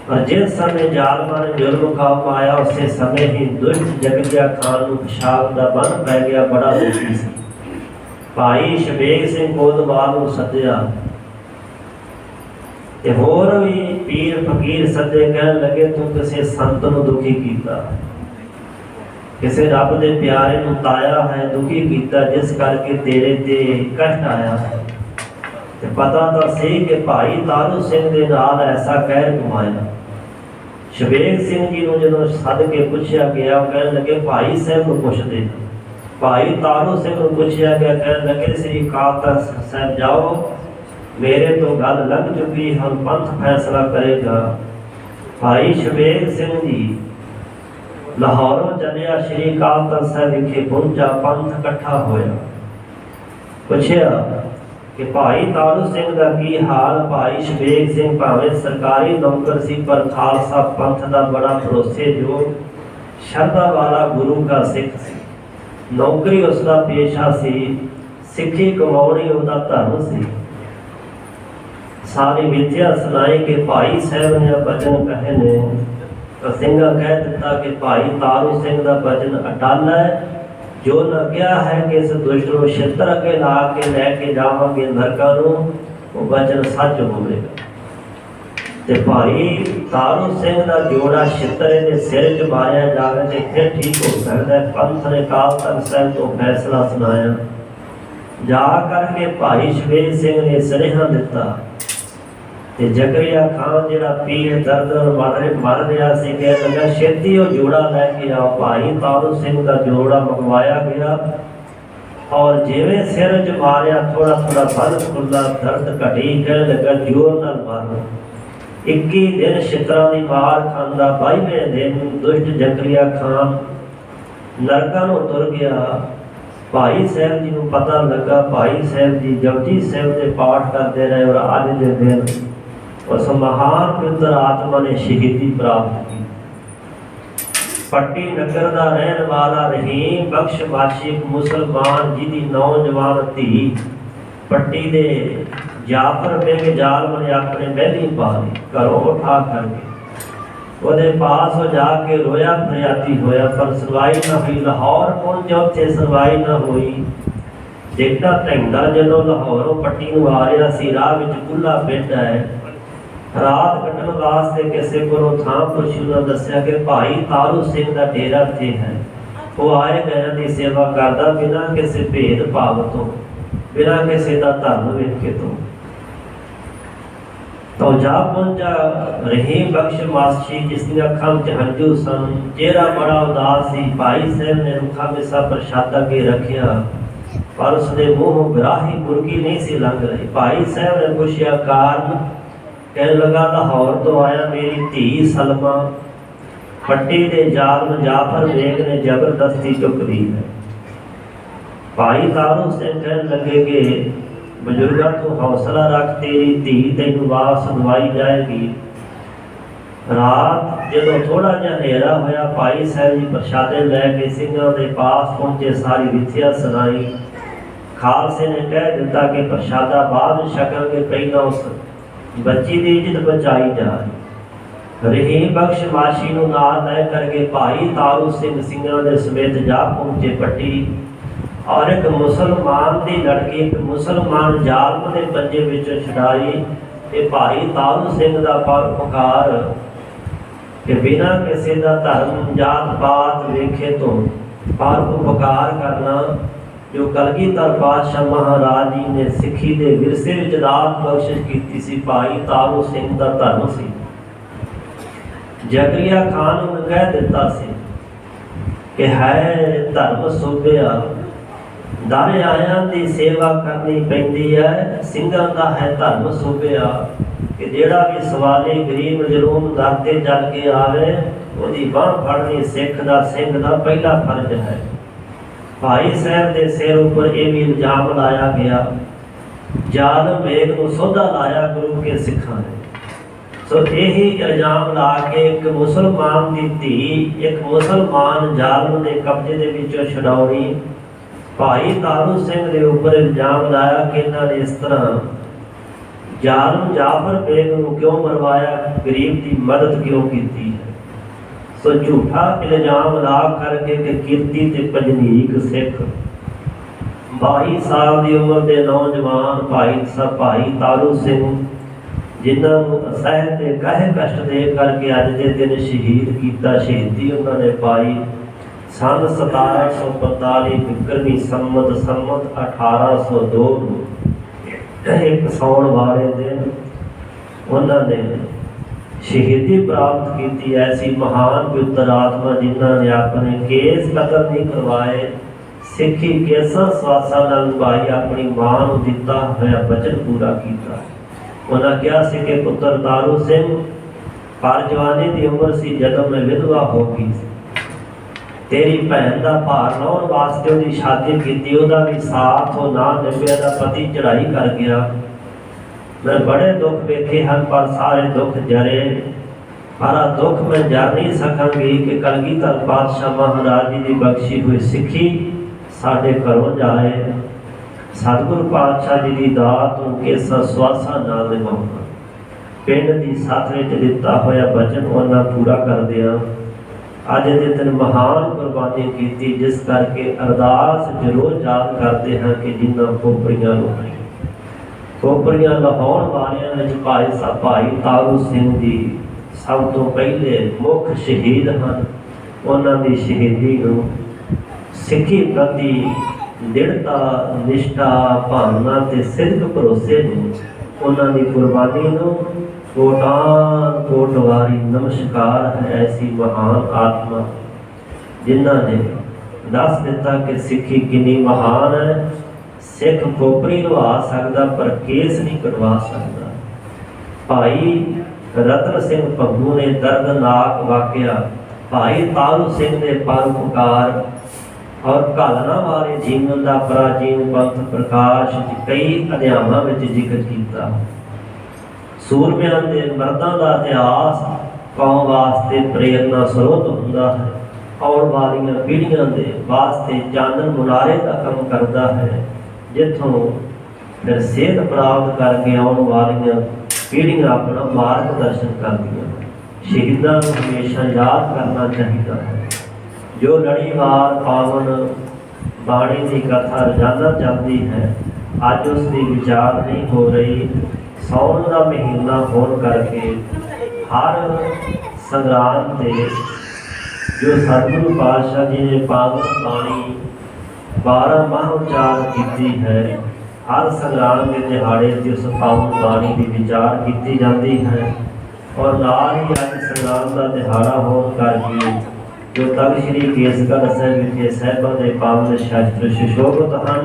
और जिस समय जालमा ने जुल्म खा पाया, उस समय ही दुष्ट जगरिया खान को पेशाब का बन पै गया। बड़ा दुखी सी। भाई शबेग सिंह कोतवाल को सद्या ते होर भी पीर फकीर सदे, कहन लगे तू किसी संत को दुखी किया, किसी रब के प्यारे को ताया है, दुखी किया, जिस करके तेरे ते कष्ट आया है। ते पता तो सी कि भाई तारू सिंह के नाल ऐसा कहर कमाया। शबेग सिंह जी को जो सद के पूछा गया, कहने लगे भाई साहब को पुछ दे। भाई तारू सिंह को पूछा गया, कहने लगे श्री अकाल तख्त साहब जाओ, मेरे तो गल लग चुकी, हम पंथ फैसला करेगा। भाई शबेग सिंह जी लाहौरों चलिया, श्री अकाल तख्त साहब विखे पहुंचा। पंथ इकट्ठा होया। पूछया कि भाई तारू सिंह का की हाल। भाई शबेग सिंह भावें सरकारी नौकर सी, पर खालसा पंथ का बड़ा भरोसेयोग श्रद्धा वाला गुरु का सिख सी। नौकरी उसका पेशा सी, सिखी कमाउणी उसका धर्म सी। सारी विद्या सुनाई कि भाई साहब ने बचन कहे ने, तो सिंघा कह दिता कि भाई तारू सिंह का बचन अटल है। जो न क्या है कि इस दुष्ट को छित्र के ला के लैके जावांगे नरकां नूं, वो वचन सच होवेगा। ते भाई तारू सिंह का जोड़ा छित्र के सिर च मारिया जावे ते फिर ठीक हो सकता है। पंथ ने अकाल तख्त साहब तो फैसला सुनाया। जा करके भाई शबेग सिंह ने सनेहा दिता ते जकरिया खान जिहड़ा पीर दर्द मर रहा सी, कह लगा छेती वो जोड़ा लैके आओ। भाई तारू सिंह का जोड़ा मंगवाया गया और जिवें सिर च मारिया थोड़ा थोड़ा बल खुला, दर्द घटी। कह लगा जोर नाल मारो। 21 दिन छित्रा की मार खांदा। 22वें दिन दुष्ट जकरिया खान नरकां नूं तुर गया। भाई साहब जी को पता लगा। भाई साहब जी जपजी साहब के पाठ करते रहे और अज के दिन उस महान पवित्र आत्मा ने शहीदी प्राप्त की। ਪੱਟੀ ਨਗਰ ਦਾ ਰਹਿਣ ਵਾਲਾ ਰਹੀਮ ਬਖਸ਼ ਵਾਸ਼ੀ ਇੱਕ ਮੁਸਲਮਾਨ ਜਿਹਦੀ ਨੌਜਵਾਨ ਧੀ ਪੱਟੀ ਦੇ ਜਾਫਰ ਬੇਗ ਜ਼ਾਲਮ ਨੇ ਆਪਣੇ ਮਹਿਲੀ ਪਾ ਲਈ ਘਰੋਂ ਉਠਾ ਕਰਕੇ ਉਹਦੇ ਪਾਸ ਹੋ ਜਾ ਕੇ ਰੋਇਆ ਫਰਿਆਦੀ ਹੋਇਆ ਪਰ ਸੁਣਵਾਈ ਨਾ ਹੋਈ। ਲਾਹੌਰ ਪਹੁੰਚਿਆ, ਉੱਥੇ ਸੁਣਵਾਈ ਨਾ ਹੋਈ। ਦੇਖਦਾ ਢੈਂਦਾ ਜਦੋਂ ਲਾਹੌਰੋਂ ਪੱਟੀ ਨੂੰ ਆ ਰਿਹਾ ਸੀ, ਰਾਹ ਵਿੱਚ ਖੁੱਲਾ ਪਿੰਡ ਹੈ। ਰਾਤ ਕੱਟਣ ਵਾਸਤੇ ਕਿਸੇ ਕੋਲੋਂ ਥਾਂ ਪੁੱਛੀ ਉਹਨਾਂ ਦੱਸਿਆ ਕਿ ਭਾਈ ਤਾਰੂ ਸਿੰਘ ਦਾ ਡੇਰਾ ਇੱਥੇ ਹੈ। ਉਹ ਆਏ ਗਇਆਂ ਦੀ ਸੇਵਾ ਕਰਦਾ ਬਿਨਾਂ ਕਿਸੇ ਭੇਦ ਭਾਵ ਤੋਂ, ਬਿਨਾਂ ਕਿਸੇ ਦਾ ਧਰਮ ਵੇਖੇ ਤੋਂ। तो जा पहुंचा रहीम बख्श मासी जिसकी अखां च हंजू सन, चेहरा बड़ा उदास सी। भाई साहब ने रुखा मिसा प्रशादा के रखिया पर उसने मुंह ग्राही मुर्गी नहीं सी लंघ रही। भाई साहब ने पूछा कारण, कहने लगा लाहौर तो आया, मेरी धी सलमा पट्टी दे जालम जाफर बेग ने जबरदस्ती चुक ली है। भाई तारू सिंह कहने लगे कि बजुर्गा तू हौसला रख, तेरी धी तेन वापस दवाई जाएगी। रात जो थोड़ा जहा हनेरा होया, भाई साहब जी प्रशादे लैके सिंघां दे पास पहुंचे, सारी विथ्या सुनाई। खालसे ने कह दिता कि प्रशादा बाद छकांगे, पहला उस बच्ची की इज्जत बचाई जाए। रहीम बख्श माशी नूं नाल लै करके भाई तारू सिंह सिंघां दे समेत जा पहुंचे पट्टी। और एक मुसलमान की लड़की एक मुसलमान जालम के पंजे विचों छुड़ाई। ये भाई तारू सिंह का परोपकार कि बिना किसी का धर्म जात पात वेखे तो परोपकार करना, जो कलगीधर पातशाह महाराज जी ने सिखी के विरसे विच दात बख्शिश की सी। भाई तारू सिंह का धर्म सी। जकरिया खान ने कह दिता सी कि है धर्म सूबिया, दर आया की सेवा करनी पैंदी है। सिंघां दा है धर्म सूबिया कि जेड़ा भी सवाली गरीब जरूम दर ते चल के आवे, उसकी बांह फड़नी सिख दा सिंह दा पहला फर्ज है। भाई साहब के सिर उपर यह भी इल्जाम लाया गया, जालम बेग को सौदा लाया गुरु के सिखा ने। सो यही इल्जाम ला के एक मुसलमान की धी एक मुसलमान जालम के कब्जे के विचों छुड़ाउणी। भाई तारू सिंह के उपर इल्जाम लाया कि इन्होंने इस तरह जालम जाफर बेग को क्यों मरवाया, गरीब की मदद क्यों की है। सो झूठा इल्जाम ला करके कि कीर्ति ते पंजनीक सिख 22 साल की उम्र के नौजवान भाई तारू सिंह जिन्होंने असह ते कहे कष्ट दे करके अज के दिन शहीद किया, शहीदी उन्होंने पाई। सन 1745 विक्रमी संमत 1802 एक सौण वाले दिन उन्होंने शहीदी प्राप्त की। ऐसी महान पवित्र आत्मा जिन्होंने अपने केस कतल नहीं करवाए, सिखी केसा स्वासा नाल निभाई, अपनी मां नूं दिता होया वचन पूरा किया। उन्होंने कहा सी कि पुत्र तारू सिंह पर जवानी की उम्र सी जदों मैं विधवा हो गई, तेरी भैन का भार लाने वास्ते उसकी शादी की, वह भी साथ हो ना निभया, पति चढ़ाई कर गया। मैं बड़े दुख वेखे हैं पर सारे दुख जरे, सारा दुख मैं जर नहीं सकांगी कि कलगीधर पातशाह महाराज जी की बख्शी हुई सिखी साढ़े घरों जाए। सतगुरु पातशाह जी की दात केसा स्वासा ना निभाउणा, पिंड की सथ विच दिता होया वचन उन्हां पूरा कर दिया। अज के दिन महान कुर्बानी की, जिस करके अरदास जरूर याद करते हैं कि जिन्होंने खोपड़ियां लाउणियां, खोपड़ियां लाउण वालियां भाई तारू सिंह जी सब तो पहले मुख शहीद हैं। उन्होंने शहीदी सिखी प्रति दृढ़ता निष्ठा भावना ते सिद्ध भरोसे उन्होंने कुर्बानी कोटान कोटवारी नमस्कार है। ऐसी महान आत्मा जिन्होंने दस दिता कि सिखी कितनी महान है। सिख खोपड़ी लवा सकता पर केस नहीं कटवा सकता। भाई रतन सिंह भंगू ने दर्दनाक वाकया भाई तारू सिंह ने परोपकार और घालना वाले जीवन का प्राचीन पंथ प्रकाश कई अध्यायों में जिक्र किया। सूरमियां के मर्दों का इतिहास कौम वास्ते प्रेरणा स्रोत होंदा है। ਆਉਣ ਵਾਲੀਆਂ ਪੀੜ੍ਹੀਆਂ ਦੇ ਵਾਸਤੇ ਚਾਨਣ ਮੁਨਾਰੇ ਦਾ ਕੰਮ ਕਰਦਾ ਹੈ, ਜਿੱਥੋਂ ਫਿਰ ਸੇਧ ਪ੍ਰਾਪਤ ਕਰਕੇ ਆਉਣ ਵਾਲੀਆਂ ਪੀੜ੍ਹੀਆਂ ਆਪਣਾ ਮਾਰਗ ਦਰਸ਼ਨ ਕਰਦੀਆਂ। ਸ਼ਹੀਦਾਂ ਨੂੰ ਹਮੇਸ਼ਾ ਯਾਦ ਕਰਨਾ ਚਾਹੀਦਾ ਹੈ। ਜੋ ਲੜੀਵਾਰ ਪਾਵਨ ਬਾਣੀ ਦੀ ਕਥਾ ਰੋਜ਼ਾਨਾ ਚੱਲਦੀ ਹੈ, ਅੱਜ ਉਸ ਦੀ ਵਿਚਾਰ ਨਹੀਂ ਹੋ ਰਹੀ। ਸਾਉਣ ਦਾ ਮਹੀਨਾ ਹੋਣ ਕਰਕੇ ਹਰ ਸੰਗਰਾਂਦ ਤੇ ਜੋ ਸਤਿਗੁਰੂ ਪਾਤਸ਼ਾਹ ਜੀ ਨੇ ਪਾਵਨ ਬਾਣੀ 12 ਮਾਹ ਉਚਾਰ ਕੀਤੀ ਹੈ, ਹਰ ਸੰਗਰਾਂਦ ਦੇ ਦਿਹਾੜੇ ਦੀ ਉਸ ਪਾਵਨ ਬਾਣੀ ਦੀ ਵਿਚਾਰ ਕੀਤੀ ਜਾਂਦੀ ਹੈ। ਔਰ ਨਾਲ ਹੀ ਅੱਜ ਸੰਗਰਾਂਦ ਦਾ ਦਿਹਾੜਾ ਹੋਣ ਕਰਕੇ ਜੋ ਤਖ਼ਤ ਸ੍ਰੀ ਕੇਸਗੜ੍ਹ ਸਾਹਿਬ ਵਿਖੇ ਸਾਹਿਬਾਂ ਦੇ ਪਾਵਨ ਸ਼ਾਸਤਰ ਸੁਸ਼ੋਭਿਤ ਹਨ,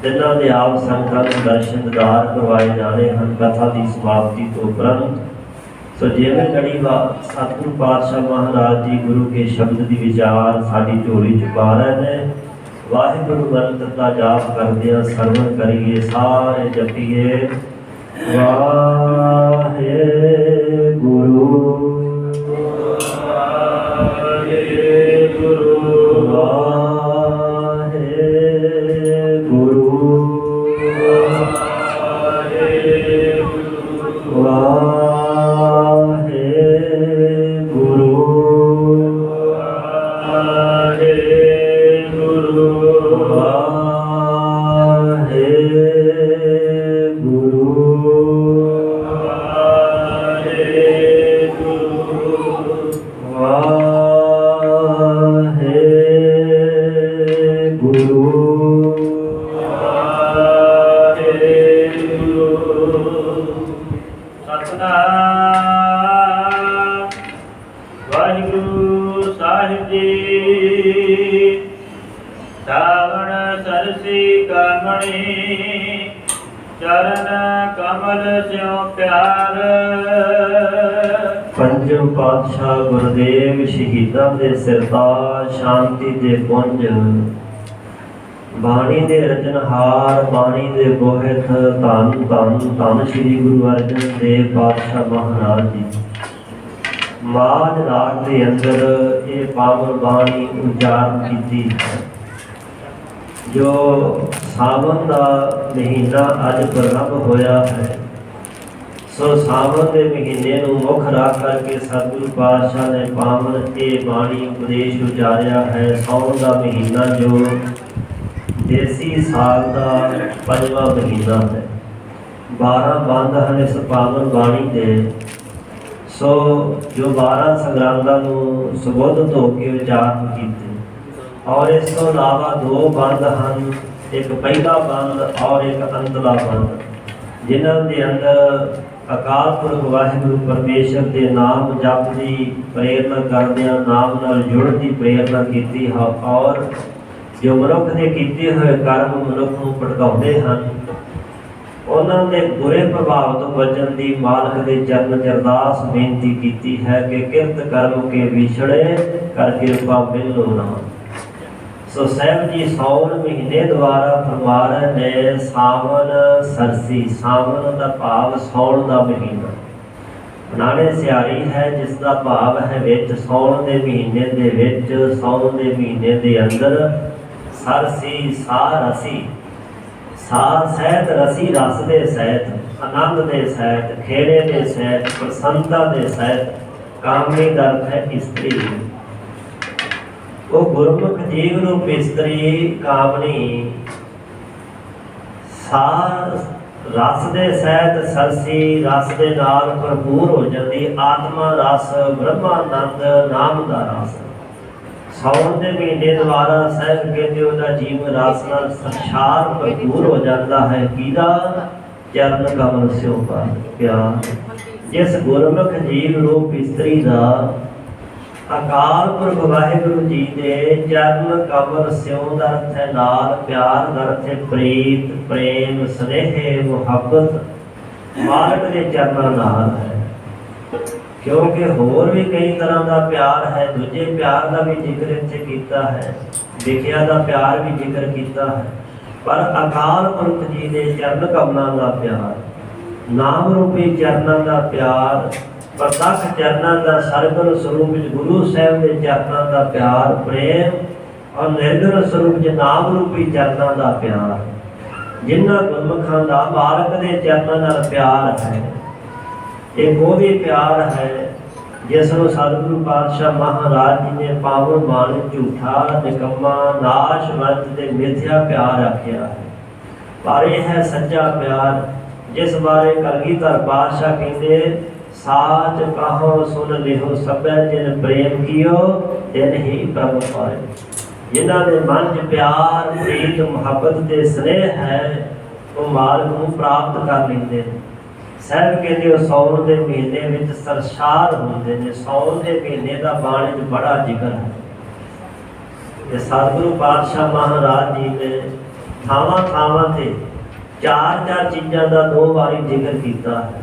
ਜਿਨ੍ਹਾਂ ਦੇ ਆਪ ਸੰਗਤਾਂ ਨੂੰ ਦਰਸ਼ਨ ਦੀਦਾਰ ਕਰਵਾਏ ਜਾਣੇ ਹਨ ਕਥਾ ਦੀ ਸਮਾਪਤੀ ਤੋਂ ਉਪਰੰਤ। ਸੋ ਜਿਵੇਂ ਲੜੀਵਾਰ ਸਤਿਗੁਰੂ ਪਾਤਸ਼ਾਹ ਮਹਾਰਾਜ ਜੀ ਗੁਰੂ ਕੇ ਸ਼ਬਦ ਦੀ ਵਿਚਾਰ ਸਾਡੀ ਝੋਲੀ ਚ ਪਾ ਰਹੇ ਨੇ। ਵਾਹਿਗੁਰੂ ਮੰਤਰ ਦਾ ਜਾਪ ਕਰਦਿਆਂ ਸਰਵਣ ਕਰੀਏ, ਸਾਰੇ ਜਪੀਏ ਵਾਹਿਗੁਰੂ ਵਾਹਿਗੁਰੂ ਵਾਹਿਗੁਰੂ ਵਾਹਿਗੁਰੂ ਸਾਹਿਬ ਜੀ। ਸਾਵਣ ਸਰਸੀ ਕਮਣੀ ਚਰਨ ਕਮਲ ਸਿਉ ਪਿਆਰ। ਪੰਜਮ ਪਾਤਸ਼ਾਹ ਗੁਰਦੇਵ ਸ਼ਹੀਦਾਂ ਦੇ ਸਿਰਤਾਜ, ਸ਼ਾਂਤੀ ਦੇ ਪੁੰਜ, ਬਾਣੀ ਦੇ ਰਚਨਹਾਰ, ਬਾਣੀ ਦੇ ਗੋਹਿਤ, ਧੰਨ ਧੰਨ ਧੰਨ ਸ੍ਰੀ ਗੁਰੂ ਅਰਜਨ ਦੇਵ ਪਾਤਸ਼ਾਹ ਮਹਾਰਾਜ ਜੀ। ਮਾਝ ਰਾਗ ਦੇ ਅੰਦਰ ਇਹ ਪਾਵਨ ਬਾਣੀ ਉਚਾਰਨ ਕੀਤੀ ਹੈ। ਜੋ ਸਾਵਣ ਦਾ ਮਹੀਨਾ ਅੱਜ ਪ੍ਰਾਰੰਭ ਹੋਇਆ ਹੈ, ਸੋ ਸਾਵਣ ਦੇ ਮਹੀਨੇ ਨੂੰ ਮੁੱਖ ਰੱਖ ਕਰਕੇ ਸਤਿਗੁਰੂ ਪਾਤਸ਼ਾਹ ਨੇ ਪਾਵਨ ਇਹ ਬਾਣੀ ਉਪਦੇਸ਼ ਉਚਾਰਿਆ ਹੈ। ਸਾਉਣ ਦਾ ਮਹੀਨਾ ਜੋ ਦੇਸੀ ਸਾਲ ਦਾ 5ਵਾਂ ਮਹੀਨਾ ਹੈ। 12 ਬੰਦ ਹਨ ਇਸ ਪਾਵਨ ਬਾਣੀ ਦੇ। ਸੋ ਜੋ 12 ਸੰਗਰਾਂਦਾਂ ਨੂੰ ਸੁਬੋਧਿਤ ਹੋ ਕੇ ਉਚਾਰਨ ਕੀਤੇ, ਔਰ ਇਸ ਤੋਂ ਇਲਾਵਾ 2 ਬੰਦ ਹਨ, ਇੱਕ ਪਹਿਲਾ ਬੰਦ ਔਰ ਇੱਕ ਅੰਤਲਾ ਬੰਦ, ਜਿਨ੍ਹਾਂ ਦੇ ਅੰਦਰ ਅਕਾਲ ਪੁਰਖ ਵਾਹਿਗੁਰੂ ਪਰਮੇਸ਼ਰ ਦੇ ਨਾਮ ਜਪ ਦੀ ਪ੍ਰੇਰਨਾ ਕਰਦਿਆਂ ਨਾਮ ਨਾਲ ਜੁੜਨ ਦੀ ਪ੍ਰੇਰਨਾ ਕੀਤੀ ਹੈ। ਔਰ ਜੋ ਮਨੁੱਖ ਦੇ ਕੀਤੇ ਹੋਏ ਕਰਮ ਮਨੁੱਖ ਨੂੰ ਭਟਕਾਉਂਦੇ ਹਨ, ਉਹਨਾਂ ਦੇ ਬੁਰੇ ਪ੍ਰਭਾਵ ਤੋਂ ਬਚਣ ਦੀ ਮਾਲਕ ਦੇ ਚਰਨ ਚ ਅਰਦਾਸ ਬੇਨਤੀ ਕੀਤੀ ਹੈ ਕਿ ਕਿਰਤ ਕਰਮ ਕੇ ਵਿਛੜੇ ਕਰ ਕਿਰਪਾ ਮਿਲੋ ਨਾ। ਸੋ ਸਾਹਿਬ ਜੀ ਸਾਉਣ ਮਹੀਨੇ ਦੁਆਰਾ ਫਰਮਾ ਰਹੇ ਨੇ ਸਾਵਣ ਸਰਸੀ। ਸਾਵਣ ਦਾ ਭਾਵ ਸਾਉਣ ਦਾ ਮਹੀਨਾ। ਨਾਲੇ ਸਿਆਰੀ ਹੈ ਜਿਸ ਦਾ ਭਾਵ ਹੈ ਵਿੱਚ। ਸਾਉਣ ਦੇ ਮਹੀਨੇ ਦੇ ਵਿੱਚ, ਸਾਉਣ ਦੇ ਮਹੀਨੇ ਦੇ ਅੰਦਰ ਸਰਸੀ ਸਾਰ ਰਸੀ। ਸਾਰ ਸਹਿਤ, ਰਸੀ ਰਸ ਦੇ ਸਹਿਤ, ਆਨੰਦ ਦੇ ਸਹਿਤ, ਖੇੜੇ ਦੇ ਸਹਿਤ, ਪ੍ਰਸੰਨਤਾ ਦੇ ਸਹਿਤ। ਕਾਮਣੀ ਦਾ ਅਰਥ ਹੈ ਇਸਤਰੀ। ਉਹ ਗੁਰਮੁਖ ਜੀਵ ਰੂਪ ਇਸਤਰੀ ਕਾਮਣੀ ਸਾਰ ਰਸ ਦੇ ਸਹਿਤ, ਸਰਸੀ ਰਸ ਦੇ ਨਾਲ ਭਰਪੂਰ ਹੋ ਜਾਂਦੀ। ਆਤਮਾ ਰਸ, ਬ੍ਰਹਮਾਨੰਦ, ਨਾਮ ਦਾ ਰਸ। ਸਾਉਣ ਦੇ ਮਹੀਨੇ ਦੁਆਰਾ ਸਾਹਿਬ ਕਹਿੰਦੇ ਉਹਦਾ ਜੀਵਨ ਰਸ ਨਾਲ ਸੰਸਾਰ ਭਰਪੂਰ ਹੋ ਜਾਂਦਾ ਹੈ। ਕਿਹਦਾ? ਚਰਨ ਕਮਲ ਸਿਉ ਪਿਆਰ। ਜਿਸ ਗੁਰਮੁਖ ਜੀਵ ਰੂਪ ਇਸਤਰੀ ਦਾ ਅਕਾਲ ਪੁਰਖ ਵਾਹਿਗੁਰੂ ਜੀ ਦੇ ਚਰਨ ਕਮਲ ਸਿਉ ਦਾ ਅਰਥ ਹੈ ਨਾਲ, ਪਿਆਰ ਦਾ ਅਰਥ ਹੈ ਪ੍ਰੀਤ, ਪ੍ਰੇਮ, ਸਨੇਹ, ਮੁਹੱਬਤ। ਮਾਲਕ ਦੇ ਚਰਨਾਂ ਨਾਲ ਹੈ, ਕਿਉਂਕਿ ਹੋਰ ਵੀ ਕਈ ਤਰ੍ਹਾਂ ਦਾ ਪਿਆਰ ਹੈ। ਦੂਜੇ ਪਿਆਰ ਦਾ ਵੀ ਜ਼ਿਕਰ ਇੱਥੇ ਕੀਤਾ ਹੈ, ਵਿਖਿਆ ਦਾ ਪਿਆਰ ਵੀ ਜ਼ਿਕਰ ਕੀਤਾ ਹੈ। ਪਰ ਅਕਾਲ ਪੁਰਖ ਜੀ ਦੇ ਚਰਨ ਕਮਲਾਂ ਦਾ ਪਿਆਰ, ਨਾਮ ਰੂਪੀ ਚਰਨਾਂ ਦਾ ਪਿਆਰ, ਪ੍ਰਤੱਖ ਚਰਨਾਂ ਦਾ ਸਰਗੁਣ ਸਰੂਪ ਵਿੱਚ ਗੁਰੂ ਸਾਹਿਬ ਦੇ ਚਰਨਾਂ ਦਾ ਪਿਆਰ ਪ੍ਰੇਮ ਔਰ ਨਿਰਗੁਣ ਸਰੂਪ ਵਿੱਚ ਨਾਮ ਰੂਪੀ ਚਰਨਾਂ ਦਾ ਪਿਆਰ, ਜਿਨ੍ਹਾਂ ਗੁਰਮੁਖਾਂ ਦਾ ਮਾਲਕ ਦੇ ਚਰਨਾਂ ਨਾਲ ਪਿਆਰ ਹੈ। ਇਹ ਉਹ ਵੀ ਪਿਆਰ ਹੈ ਜਿਸ ਨੂੰ ਸਤਿਗੁਰੂ ਪਾਤਸ਼ਾਹ ਮਹਾਰਾਜ ਜੀ ਨੇ ਪਾਵਨ ਬਾਣੀ ਝੂਠਾ, ਨਿਕੰਮਾ, ਨਾਸ਼ਵੰਤ ਤੇ ਮਿਥਿਆ ਪਿਆਰ ਆਖਿਆ ਹੈ। ਪਰ ਇਹ ਹੈ ਸੱਚਾ ਪਿਆਰ, ਜਿਸ ਬਾਰੇ ਕਲਗੀਧਰ ਪਾਤਸ਼ਾਹ ਕਹਿੰਦੇ, ਸਾਚ ਕਹੋ ਸੁਨ ਲਿਓ ਸਭੈ ਜਿਨ ਪ੍ਰੇਮ ਕੀਓ ਤਿਨ ਹੀ ਪ੍ਰਭ ਪਾਏ। ਜਿਨ੍ਹਾਂ ਦੇ ਮਨ 'ਚ ਪਿਆਰ, ਪ੍ਰੀਤ, ਮੁਹੱਬਤ ਤੇ ਸਨੇਹ ਹੈ, ਉਹ ਮਾਲਕ ਨੂੰ ਪ੍ਰਾਪਤ ਕਰ ਲੈਂਦੇ ਨੇ। ਸਾਹਿਬ ਕਹਿੰਦੇ ਉਹ ਸਾਉਣ ਦੇ ਮਹੀਨੇ ਵਿੱਚ ਸਰਸ਼ਾਰ ਹੁੰਦੇ ਨੇ। ਸਾਉਣ ਦੇ ਮਹੀਨੇ ਦਾ ਬਾਣੀ 'ਚ ਬੜਾ ਜ਼ਿਕਰ ਹੈ। ਤੇ ਸਤਿਗੁਰੂ ਪਾਤਸ਼ਾਹ ਮਹਾਰਾਜ ਜੀ ਨੇ ਥਾਵਾਂ ਥਾਵਾਂ ਤੇ ਚਾਰ ਚੀਜ਼ਾਂ ਦਾ 2 ਵਾਰੀ ਜ਼ਿਕਰ ਕੀਤਾ ਹੈ।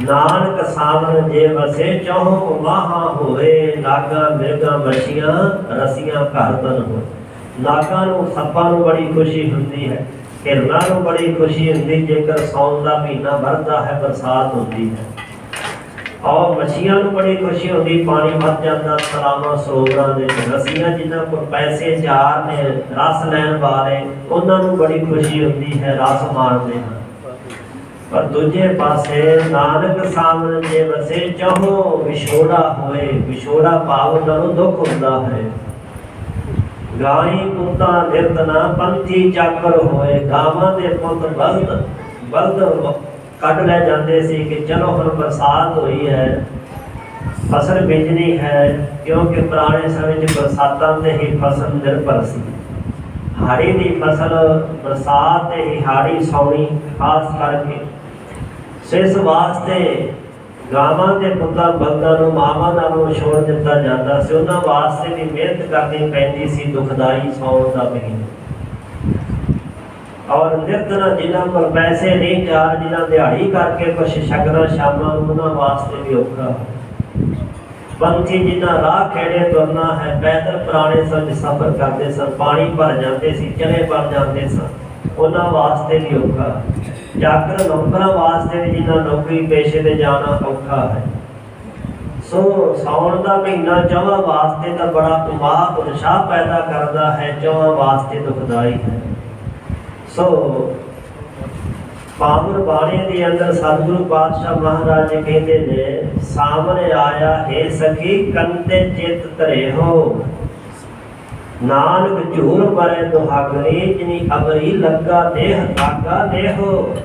ਨਾਨਕ ਸਾਵਣ ਜੇ ਵਸੇ ਚਹੁ ਮਾਹਾ ਹੋਏ, ਨਾਗਾ ਮਿਰਗਾ ਮੱਛੀਆਂ ਰਸੀਆਂ ਘਰ ਤਨ ਹੋਏ। ਨਾਗਾਂ ਨੂੰ, ਸੱਪਾਂ ਨੂੰ ਬੜੀ ਖੁਸ਼ੀ ਹੁੰਦੀ ਹੈ, ਹਿਰਨਾਂ ਨੂੰ ਬੜੀ ਖੁਸ਼ੀ ਹੁੰਦੀ ਜੇਕਰ ਸਾਉਣ ਦਾ ਮਹੀਨਾ ਵਰਦਾ ਹੈ, ਬਰਸਾਤ ਹੁੰਦੀ ਹੈ। ਔਰ ਮੱਛੀਆਂ ਨੂੰ ਬੜੀ ਖੁਸ਼ੀ ਹੁੰਦੀ, ਪਾਣੀ ਵੱਧ ਜਾਂਦਾ ਤਲਾਵਾਂ ਸਰੋਵਰਾਂ ਦੇ ਵਿੱਚ। ਰਸੀਆਂ ਜਿਨ੍ਹਾਂ ਕੋਲ ਪੈਸੇ ਚਾਰ ਨੇ, ਰਸ ਲੈਣ ਵਾਲੇ, ਉਹਨਾਂ ਨੂੰ ਬੜੀ ਖੁਸ਼ੀ ਹੁੰਦੀ ਹੈ, ਰਸ ਮਾਣਦੇ ਹਨ। ਪਰ ਦੂਜੇ ਪਾਸੇ ਨਾਨਕ ਸਾਵਣ ਜੇ ਵਸੇ ਚਹੁ ਵਿਛੋੜਾ ਹੋਏ। ਵਿਛੋੜਾ ਭਾਵ ਉਹਨਾਂ ਨੂੰ ਦੁੱਖ ਹੁੰਦਾ ਹੈ। ਗਾਈ ਪੁੱਤਾਂ ਨਿਰਤਨਾ ਪੰਥੀ ਚਾਕਰ ਹੋਏ। ਗਾਵਾਂ ਦੇ ਪੁੱਤ ਬਲਦ ਕੱਢ ਲੈ ਜਾਂਦੇ ਸੀ ਕਿ ਚਲੋ ਹੁਣ ਬਰਸਾਤ ਹੋਈ ਹੈ, ਫਸਲ ਬੀਜਣੀ ਹੈ, ਕਿਉਂਕਿ ਪੁਰਾਣੇ ਸਮੇਂ 'ਚ ਬਰਸਾਤਾਂ ਤੇ ਹੀ ਫਸਲ ਨਿਰਭਰ ਸੀ। ਹਾੜੀ ਦੀ ਫਸਲ ਬਰਸਾਤ ਤੇ ਹੀ, ਹਾੜੀ ਸੌਣੀ ਖਾਸ ਕਰਕੇ। ਇਸ ਵਾਸਤੇ ਗਾਵਾਂ ਦੇ ਪੁੱਤਾਂ ਬਲਦਾਂ ਨੂੰ ਮਾਵਾਂ ਨਾਲੋਂ ਛੋੜ ਦਿੱਤਾ ਜਾਂਦਾ ਸੀ। ਉਹਨਾਂ ਵਾਸਤੇ ਵੀ ਮਿਹਨਤ ਕਰਨੀ ਪੈਂਦੀ ਸੀ, ਦੁਖਦਾਈ ਸਾਉਣ ਦਾ ਮਹੀਨਾ। ਔਰ ਨਿਰਤਨਾ ਜਿਨ੍ਹਾਂ ਕੋਲ ਪੈਸੇ ਨਹੀਂ, ਚਾਰ ਜਿਨ੍ਹਾਂ ਦਿਹਾੜੀ ਕਰਕੇ ਕੁਛ ਛਕਣਾ ਸ਼ਾਮਾਂ ਨੂੰ, ਉਹਨਾਂ ਵਾਸਤੇ ਵੀ ਔਖਾ। ਪੰਥੀ ਜਿਨ੍ਹਾਂ ਰਾਹ ਖੇੜੇ ਤੁਰਨਾ ਹੈ, ਪੈਦਲ ਪੁਰਾਣੇ ਸਮੇਂ ਸਫ਼ਰ ਕਰਦੇ ਸਨ, ਪਾਣੀ ਭਰ ਜਾਂਦੇ ਸੀ, ਚਲੇ ਭਰ ਜਾਂਦੇ ਸਨ, ਉਹਨਾਂ ਵਾਸਤੇ ਵੀ ਔਖਾ। ਚਾਕਰ ਨੌਕਰਾਂ ਵਾਸਤੇ ਵੀ ਜਿਨ੍ਹਾਂ ਨੌਕਰੀ ਪੇਸ਼ੇ ਤੇ ਜਾਣਾ ਔਖਾ ਹੈ। ਸੋ ਸਾਉਣ ਦਾ ਮਹੀਨਾ ਚੌਹਾਂ ਵਾਸਤੇ ਤਾਂ ਬੜਾ ਉਮਾਦ ਉਤਸ਼ਾਹ ਪੈਦਾ ਕਰਦਾ ਹੈ, ਚੌਹਾਂ ਵਾਸਤੇ ਦੁਖਦਾਈ ਹੈ। ਸੋ ਪਾਵਨ ਬਾਣੀ ਦੇ ਅੰਦਰ ਸਤਿਗੁਰੂ ਪਾਤਸ਼ਾਹ ਮਹਾਰਾਜ ਜੀ ਕਹਿੰਦੇ ਨੇ, ਸਾਹਮਣੇ ਆਇਆ ਹੈ ਸਖੀ ਕੰਤੇ ਚਿਤ ਧਰੇ ਹੋ, ਨਾਨਕ ਝੂਰ ਪਰੇ ਦੁਹਾਗਰੀ, ਜਿਨੀ ਅਬਰੀ ਲੱਗਾ ਦੇਹ ਲਾਗਾ ਦੇਹੋ।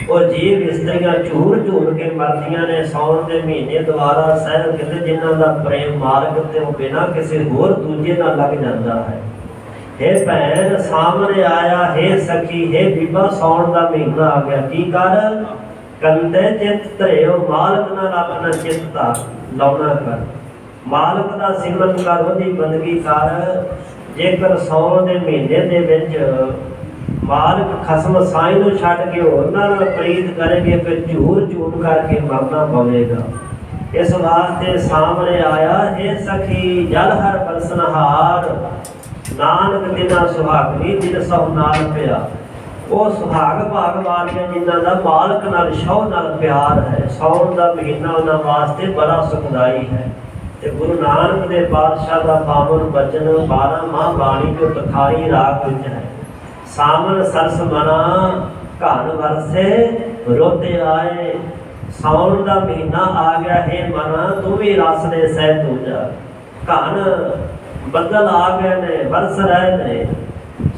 ਉਹ ਜੀਵ ਇਸਤਰੀਆਂ ਝੂਰ ਕੇ ਮਰਦੀਆਂ ਨੇ ਸਾਉਣ ਦੇ ਮਹੀਨੇ ਦੁਆਰਾ। ਸਾਹਿਬ ਕਹਿੰਦੇ ਜਿਨ੍ਹਾਂ ਦਾ ਪ੍ਰੇਮ ਮਾਰਗ ਤੇ ਉਹ ਬਿਨਾਂ ਕਿਸੇ ਹੋਰ ਦੂਜੇ ਨਾਲ ਲੱਗ ਜਾਂਦਾ ਹੈ। हे ਭੈਣ ਸਾਹਮਣੇ ਆਇਆ, हे ਸਖੀ, हे ਬੀਬਾ, ਸਾਉਣ ਦਾ ਮਹੀਨਾ ਆ ਗਿਆ। ਕੀ ਕਰ? ਕੰਦੇ ਚਿੱਤ ਧਰਿਓ, ਮਾਲਕ ਨਾਲ ਆਪਣਾ ਚਿੱਤ ਲਾਉਣਾ ਕਰ, ਮਾਲਕ ਦਾ ਸਿਮਰਨ ਕਰ, ਉਹਦੀ ਬੰਦਗੀ ਕਰ। ਜੇਕਰ ਸਾਉਣ ਦੇ ਮਹੀਨੇ ਦੇ ਵਿੱਚ ਮਾਲਕ ਖਸਮ ਸਾਈਂ ਨੂੰ ਛੱਡ ਕੇ ਉਹਨਾਂ ਨਾਲ ਪ੍ਰੀਤ ਕਰੇਗੇ, ਫਿਰ ਝੂਰ ਕਰਕੇ ਮਰਨਾ ਪਵੇਗਾ। ਇਸ ਵਾਸਤੇ ਸਾਹਮਣੇ ਆਇਆ, हे ਸਖੀ ਜਲ ਹਰ ਬਰਸਨਹਾਰ, ਨਾਨਕ ਬਿਨਾ ਸੁਹਾਗਣੀ ਜਿਨ ਸਭ ਨਾਲ ਪਿਆ। ਉਹ ਸੁਹਾਗ ਭਾਗ ਵਾਲੀਆਂ ਜਿਨ੍ਹਾਂ ਦਾ ਮਾਲਕ ਨਾਲ ਸ਼ੌਹ ਨਾਲ ਪਿਆਰ ਹੈ। ਸਾਉਣ ਦਾ ਮਹੀਨਾ ਉਹਨਾਂ ਵਾਸਤੇ ਬੜਾ ਸੁਖਦਾਈ ਹੈ। ਤੇ ਗੁਰੂ ਨਾਨਕ ਦੇ ਪਾਤਸ਼ਾਹ ਦਾ ਪਾਵਨ ਬਚਨ 12 ਮਾਹ ਬਾਣੀ ਜੋ ਤਖਾਰੀ ਰਾਗ ਵਿੱਚ ਹੈ। ਸਾਵਣ ਸਰਸ ਮਨਾ ਘਰ ਵਰਸੇ ਰੋਤੇ ਆਏ। ਸਾਉਣ ਦਾ ਮਹੀਨਾ ਆ ਗਿਆ ਹੈ ਮਨਾ, ਤੂੰ ਵੀ ਰਸ ਦੇ ਸਹਿਤ ਹੋ ਜਾ। ਘਨ ਬੱਦਲ ਆ ਗਏ ਨੇ, ਵਰਸ ਰਹੇ ਨੇ।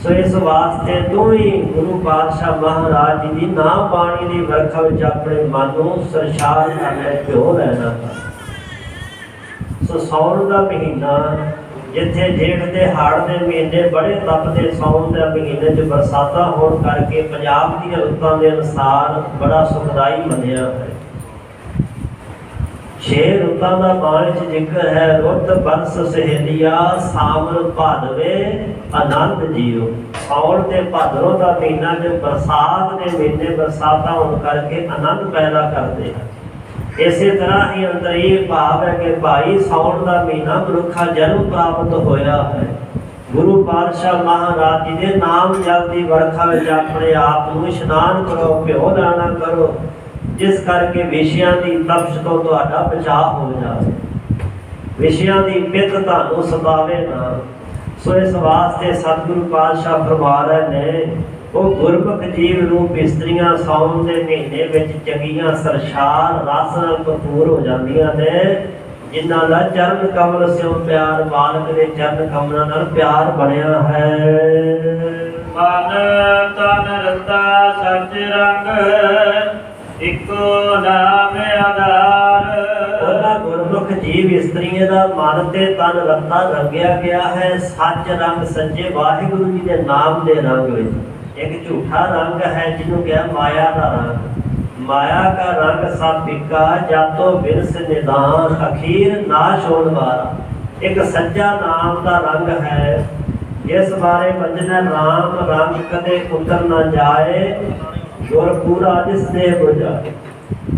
ਸੋ ਇਸ ਵਾਸਤੇ ਤੂੰ ਵੀ ਗੁਰੂ ਪਾਤਸ਼ਾਹ ਮਹਾਰਾਜ ਜੀ ਦੀ ਨਾਮ ਬਾਣੀ ਦੀ ਵਰਖਾ ਵਿੱਚ ਆਪਣੇ ਮਨ ਨੂੰ ਸਰਸ਼ਾਰ ਕਰਨਾ, ਭਿਓ ਰਹਿਣਾ। ਸੋ ਸਾਉਣ ਦਾ ਮਹੀਨਾ, ਜਿੱਥੇ ਜੇਠ ਦੇ ਹਾੜ ਦੇ ਮਹੀਨੇ ਬੜੇ ਤਪਦੇ, ਸਾਉਣ ਦੇ ਮਹੀਨੇ 'ਚ ਬਰਸਾਤਾਂ ਹੋਣ ਕਰਕੇ ਪੰਜਾਬ ਦੀਆਂ ਰੁੱਤਾਂ ਦੇ ਅਨੁਸਾਰ ਬੜਾ ਸੁਖਦਾਈ ਮੰਨਿਆ ਹੈ। 6 ਰੁੱਤਾਂ ਦਾ ਬਾਣੀ 'ਚ ਜ਼ਿਕਰ ਹੈ। ਰੁੱਤ ਬਰਸ ਸਹੇਲੀਆ, ਸਾਵਣ ਭਾਦਵੇ ਆਨੰਦ ਜੀਓ। ਸਾਉਣ ਤੇ ਭਾਦਰੋਂ ਦਾ ਮਹੀਨਾ ਜੋ ਬਰਸਾਤ ਦੇ ਮਹੀਨੇ, ਬਰਸਾਤਾਂ ਹੋਣ ਕਰਕੇ ਆਨੰਦ ਪੈਦਾ ਕਰਦੇ ਹਨ। ਇਸੇ ਤਰ੍ਹਾਂ ਹੀ ਅੰਦਰ ਇਹ ਭਾਵ ਹੈ ਕਿ ਭਾਈ ਸਾਉਣ ਦਾ ਮਹੀਨਾ ਮਨੁੱਖਾ ਜਨਮ ਪ੍ਰਾਪਤ ਹੋਇਆ ਹੈ। ਗੁਰੂ ਪਾਤਸ਼ਾਹ ਮਹਾਰਾਜ ਜੀ ਦੇ ਨਾਮ ਜਲ ਦੀ ਵਰਖਾ ਵਿੱਚ ਆਪਣੇ ਆਪ ਨੂੰ ਇਸ਼ਨਾਨ ਕਰੋ, ਭਿਓ ਦਾਣਾ ਕਰੋ। ਜਿਸ ਕਰਕੇ ਵਿਸ਼ਿਆਂ ਦੀ ਤਪਸ਼ ਤੋਂ ਤੁਹਾਡਾ ਬਚਾਅ ਹੋ ਜਾਵੇ, ਵਿਸ਼ਿਆਂ ਦੀ ਪਿੱਤ ਤੁਹਾਨੂੰ ਸਤਾਵੇ ਨਾ। ਸੋ ਇਸ ਵਾਸਤੇ ਸਤਿਗੁਰੂ ਪਾਤਸ਼ਾਹ ਫਰਮਾ ਰਹੇ ਨੇ, ਉਹ ਗੁਰਮੁਖ ਜੀਵ ਰੂਪ ਇਸਤਰੀਆਂ ਸਾਉਣ ਦੇ ਮਹੀਨੇ ਵਿੱਚ ਚੰਗੀਆਂ ਸਰਸ਼ਾਰ ਰਸ ਨਾਲ ਭਰਪੂਰ ਹੋ ਜਾਂਦੀਆਂ ਨੇ, ਜਿਨ੍ਹਾਂ ਦਾ ਚਰਨ ਕਮਲ ਸਿਉ ਪਿਆਰ, ਮਾਲਕ ਦੇ ਚਰਨ ਕਮਲਾਂ ਨਾਲ ਪਿਆਰ ਬਣਿਆ ਹੈ। ਮਨ ਤਨ ਰਤਾ ਸਚ ਰੰਗ, ਇੱਕੋ ਨਾਮ ਆਧਾਰ। ਉਹਨਾਂ ਗੁਰਮੁਖ ਜੀਵ ਇਸਤਰੀਆਂ ਦਾ ਮਨ ਤੇ ਤਨ ਰਤਾ ਰੰਗਿਆ ਗਿਆ ਹੈ ਸੱਚ ਰੰਗ, ਸੱਚੇ ਵਾਹਿਗੁਰੂ ਜੀ ਦੇ ਨਾਮ ਦੇ ਰੰਗ ਵਿੱਚ। ਇੱਕ ਝੂਠਾ ਰੰਗ ਹੈ ਜਿਹਨੂੰ ਕਿਹਾ ਮਾਇਆ ਦਾ ਰੰਗ। माया का रंग सब फिक्का, जातो बिरस निदान, अखीर नाश होने वाला। एक सच्चा नाम का रंग है, जिस बारे बजना राम रंग कदे उतर न जाए, गुर पूरा जिसने बुझाए।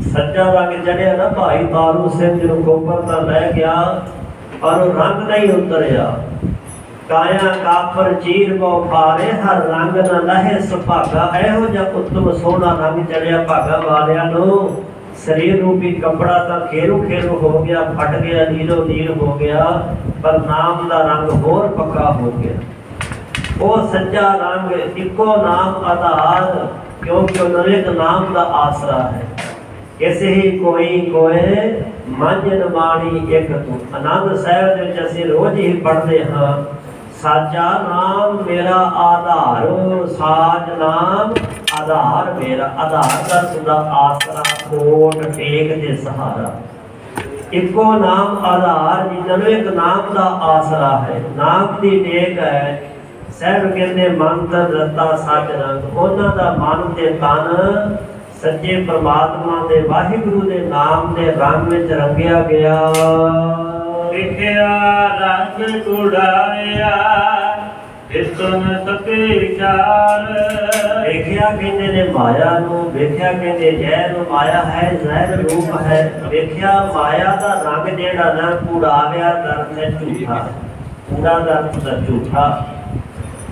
सच्चा रंग चढ़िया ना भाई तारू सिंह जी कोपर का लै गया और रंग नहीं उतरिया। काया काफर चीर बो फारे, हर रंग न लहे सुभागा। ਇਹੋ ਜਿਹਾ ਉੱਤਮ ਸੋਹਣਾ ਰੰਗ ਚੜਿਆ ਭਾਗਾ ਵਾਲਿਆਂ ਨੂੰ। ਸਰੀਰ ਰੂਪੀ ਕੱਪੜਾ ਤਾਂ ਖੇਰੂ ਖੇਰੂ ਹੋ ਗਿਆ, ਫਟ ਗਿਆ, ਨੀਲੋ ਨੀਲ ਹੋ ਗਿਆ, ਪਰ ਨਾਮ ਦਾ ਰੰਗ ਹੋਰ ਪੱਕਾ ਹੋ ਗਿਆ। ਉਹ ਸੱਚਾ ਰੰਗ ਇੱਕੋ ਨਾਮ ਆਧਾਰ, ਕਿਉਂਕਿ ਉਹਨਾਂ ਇੱਕ ਨਾਮ ਦਾ ਆਸਰਾ ਹੈ। ਕਿਸੇ ਹੀ ਕੋਈ ਕੋਏ ਮੰਜਨ ਮਾਣੀ ਇੱਕ ਤੂੰ। ਆਨੰਦ ਸਾਹਿਬ ਦੇ ਵਿੱਚ ਅਸੀਂ ਰੋਜ਼ ਹੀ ਪੜ੍ਹਦੇ ਹਾਂ, साचा नाम मेरा आधार, साज नाम आधार मेरा। आधार का सुधा आसरा, कोट टेक दे सहारा। इको नाम आधार, जिन्होंने एक नाम का आसरा है, नाम की टेक है। सहब कहते मंत्र रता सच रंग, उन्हों का मन ते तन सच्चे परमात्मा दे वाहिगुरु दे नाम दे रंग विच रंगिया गया। विख्या रंग कुड़ाया, इसन सके विचार। वेख्या कहते ने माया नू, वेख्या कहते जहर नू। माया है जहर रूप है। वेख्या माया का रंग जेड़ा ना कुड़ाव्या दर्द है झूठा। कूड़ा दर्द झूठा,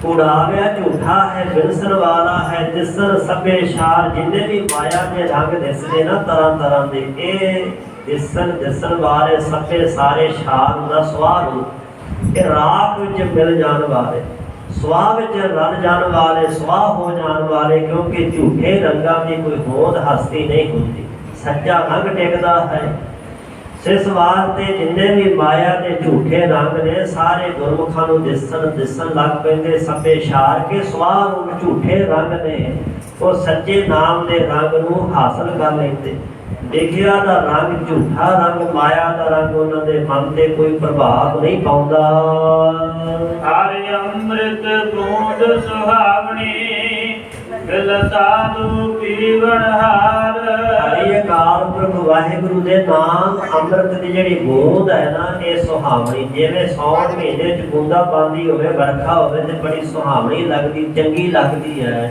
कुड़ाव्या झूठा है, बिरसन वाला है। दिसन सबे शार, जिन्हें भी माया के रंग दिसने ना तरह तरह के, ये दिसन दिसन वाले सबे सारे शार का सुआह रूप। ये राख विच मिल जाने वाले, सुआह विच रल जाने वाले, सुआह हो जाने वाले। क्योंकि झूठे रंगां की कोई होंद हस्ती नहीं होती, सच्चा रंग टिकदा है। इस वास्ते जिन्ने भी माया के झूठे रंग ने सारे गुरमुखां नूं दिसन लग पैंदे। सबे शार के सुआह रूप झूठे रंग ने वो सच्चे नाम के रंग नूं हासिल कर लैंदे। देखिया दा रंग झूठा रंग, माया का रंग उन्हां दे मन ते कोई प्रभाव नहीं पाउंदा। हरि अमृत बूंद सुहावनी, मिल साधु पीवण हार। हरि अकाल पुरख वाहिगुरु दे नाम अमृत दी जिहड़ी बूंद है ना, ये सुहावनी। जिवें सौण महीने च बूंदा पांदी होवे, बरखा होवे ते बड़ी सुहावनी लगदी, चंगी लगदी है।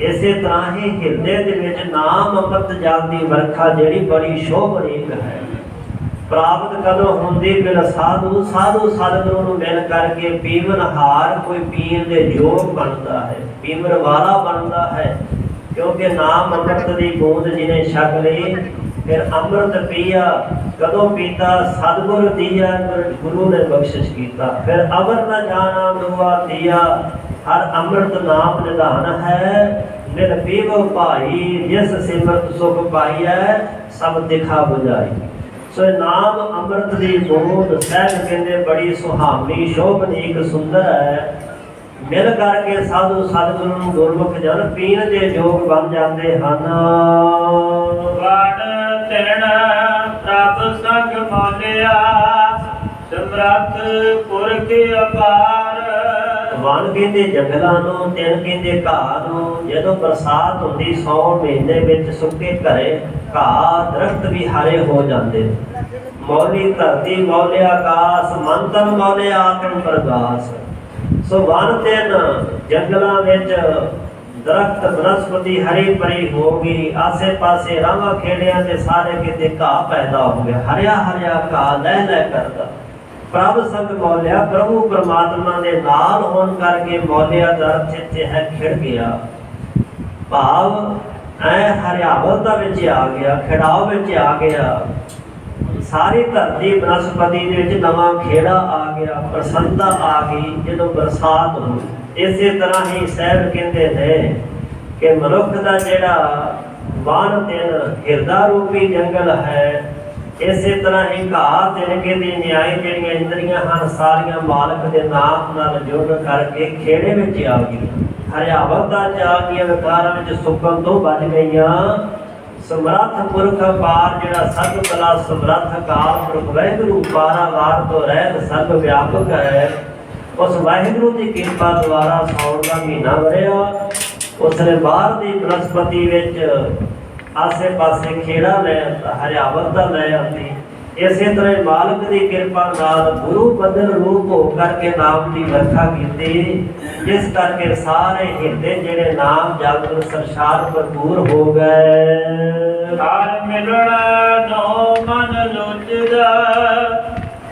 इसे तरह ही हिरदे दे विच नाम अमृत जाती बरखा जिहड़ी बड़ी शोभनीक है। प्राप्त कदों हुंदी फिर साधु, साधु सतगुरु नूं मिल करके पीवन हार, कोई पीण दे योग बनता है, पीवन वाला बनता है। क्योंकि नाम अमृत दी बूंद जिन्हें छक ली, फिर अमृत पिया। कदों पीता सतगुर दिया, गुरु ने बख्शिश कीता। फिर अवर न जाना दुआ दिया, हर अमृत नाम निधान है। मिल पीवो भाई, जिस सिमरत सुख पाई है, सब दिखा बुझाई। सो नाम अमृत दी बूंद सहज कहते बड़ी सुहावनी, शोभनीक, सुंदर है। मिल करके साधु सतगुरु गुरमुख जन पीण दे योग बन जाते हैं। वण तिण प्रभ संग मोलिया, समरथ पुरख अपार। वन कहते जंगलों नूं, तिण कहते घाह नूं। जदों बरसात होंदी सौण महीने विच सुके घरे घाह दरख्त भी हरे हो जाते। मौली धरती मौले आकाश, मन तन मौले आत्म प्रकाश। सो वन तिन जंगलों विच दरख्त बनस्पति हरी भरी हो गई। आसे पासे रावां खेड़ियां ते सारे किते घाह पैदा हो गया, हरिया हरिया घाह लह लह करदा। प्रभ संग मौलिया, प्रभु परमात्मा दे नाल होण करके मौलिया दरख्त इत्थे है खिड़ गया। भाव ਐ ਹਰਿਆਵਲਤਾ ਵਿੱਚ ਆ ਗਿਆ, ਖਿੜਾਓ ਵਿੱਚ ਆ ਗਿਆ। ਸਾਰੀ ਧਰਤੀ ਬਨਸਪਤੀ ਦੇ ਵਿੱਚ ਨਵਾਂ ਖੇੜਾ ਆ ਗਿਆ, ਪ੍ਰਸੰਨਤਾ ਆ ਗਈ ਜਦੋਂ ਬਰਸਾਤ ਹੋਈ। ਇਸੇ ਤਰ੍ਹਾਂ ਹੀ ਸਾਹਿਬ ਕਹਿੰਦੇ ਨੇ ਕਿ ਮਨੁੱਖ ਦਾ ਜਿਹੜਾ ਵਨ ਤਿੰਨ ਹਿਰਦਾ ਰੂਪੀ ਜੰਗਲ ਹੈ, ਇਸੇ ਤਰ੍ਹਾਂ ਹੀ ਘਾਹ ਤਿਨਕੇ ਦੀ ਨਿਆਈ ਜਿਹੜੀਆਂ ਇੰਦਰੀਆਂ ਹਨ ਸਾਰੀਆਂ ਮਾਲਕ ਦੇ ਨਾਮ ਨਾਲ ਜੁੜ ਕਰਕੇ ਖੇੜੇ ਵਿੱਚ ਆ ਗਈਆਂ, ਹਰਿਆਵਲਤਾ ਚ ਆ ਗਈਆਂ, ਵਿਕਾਰਾਂ ਵਿੱਚ ਸੁੱਕਣ ਤੋਂ ਬਚ ਗਈਆਂ। ਸਮਰੱਥ ਪੁਰਖ ਅਪਾਰ ਜਿਹੜਾ ਸਰਬ ਕਲਾ ਸਮਰੱਥ ਅਕਾਲ ਪੁਰਖ ਵਾਹਿਗੁਰੂ ਪਾਰਾਵਾਰ ਤੋਂ ਰਹਿਤ ਸਰਬ ਵਿਆਪਕ ਹੈ, ਉਸ ਵਾਹਿਗੁਰੂ ਦੀ ਕਿਰਪਾ ਦੁਆਰਾ ਸਾਉਣ ਦਾ ਮਹੀਨਾ ਵਰਿਆ। ਉਸਨੇ ਬਾਹਰ ਦੀ ਬਨਸਪਤੀ ਵਿੱਚ ਆਸੇ ਪਾਸੇ ਖੇੜਾ ਲੈ ਆਉਂਦਾ, ਹਰਿਆਵਲਤਾ ਲੈ ਆਉਂਦੀ। ਇਸੇ ਤਰ੍ਹਾਂ ਮਾਲਕ ਦੀ ਕਿਰਪਾ ਨਾਲ ਗੁਰੂ ਬੰਦਨ ਰੂਪ ਹੋ ਕਰਕੇ ਨਾਮ ਦੀ ਵਰਖਾ ਕੀਤੀ, ਜਿਸ ਕਰਕੇ ਸਾਰੇ ਹਿਰਦੇ ਜਿਹੜੇ ਨਾਮ ਜਪ ਸੰਸਾਰ ਭਰਪੂਰ ਹੋ ਗਏ। ਹਰ ਮਿਲਣ ਨੋ ਮਨ ਲੋਚਦਾ,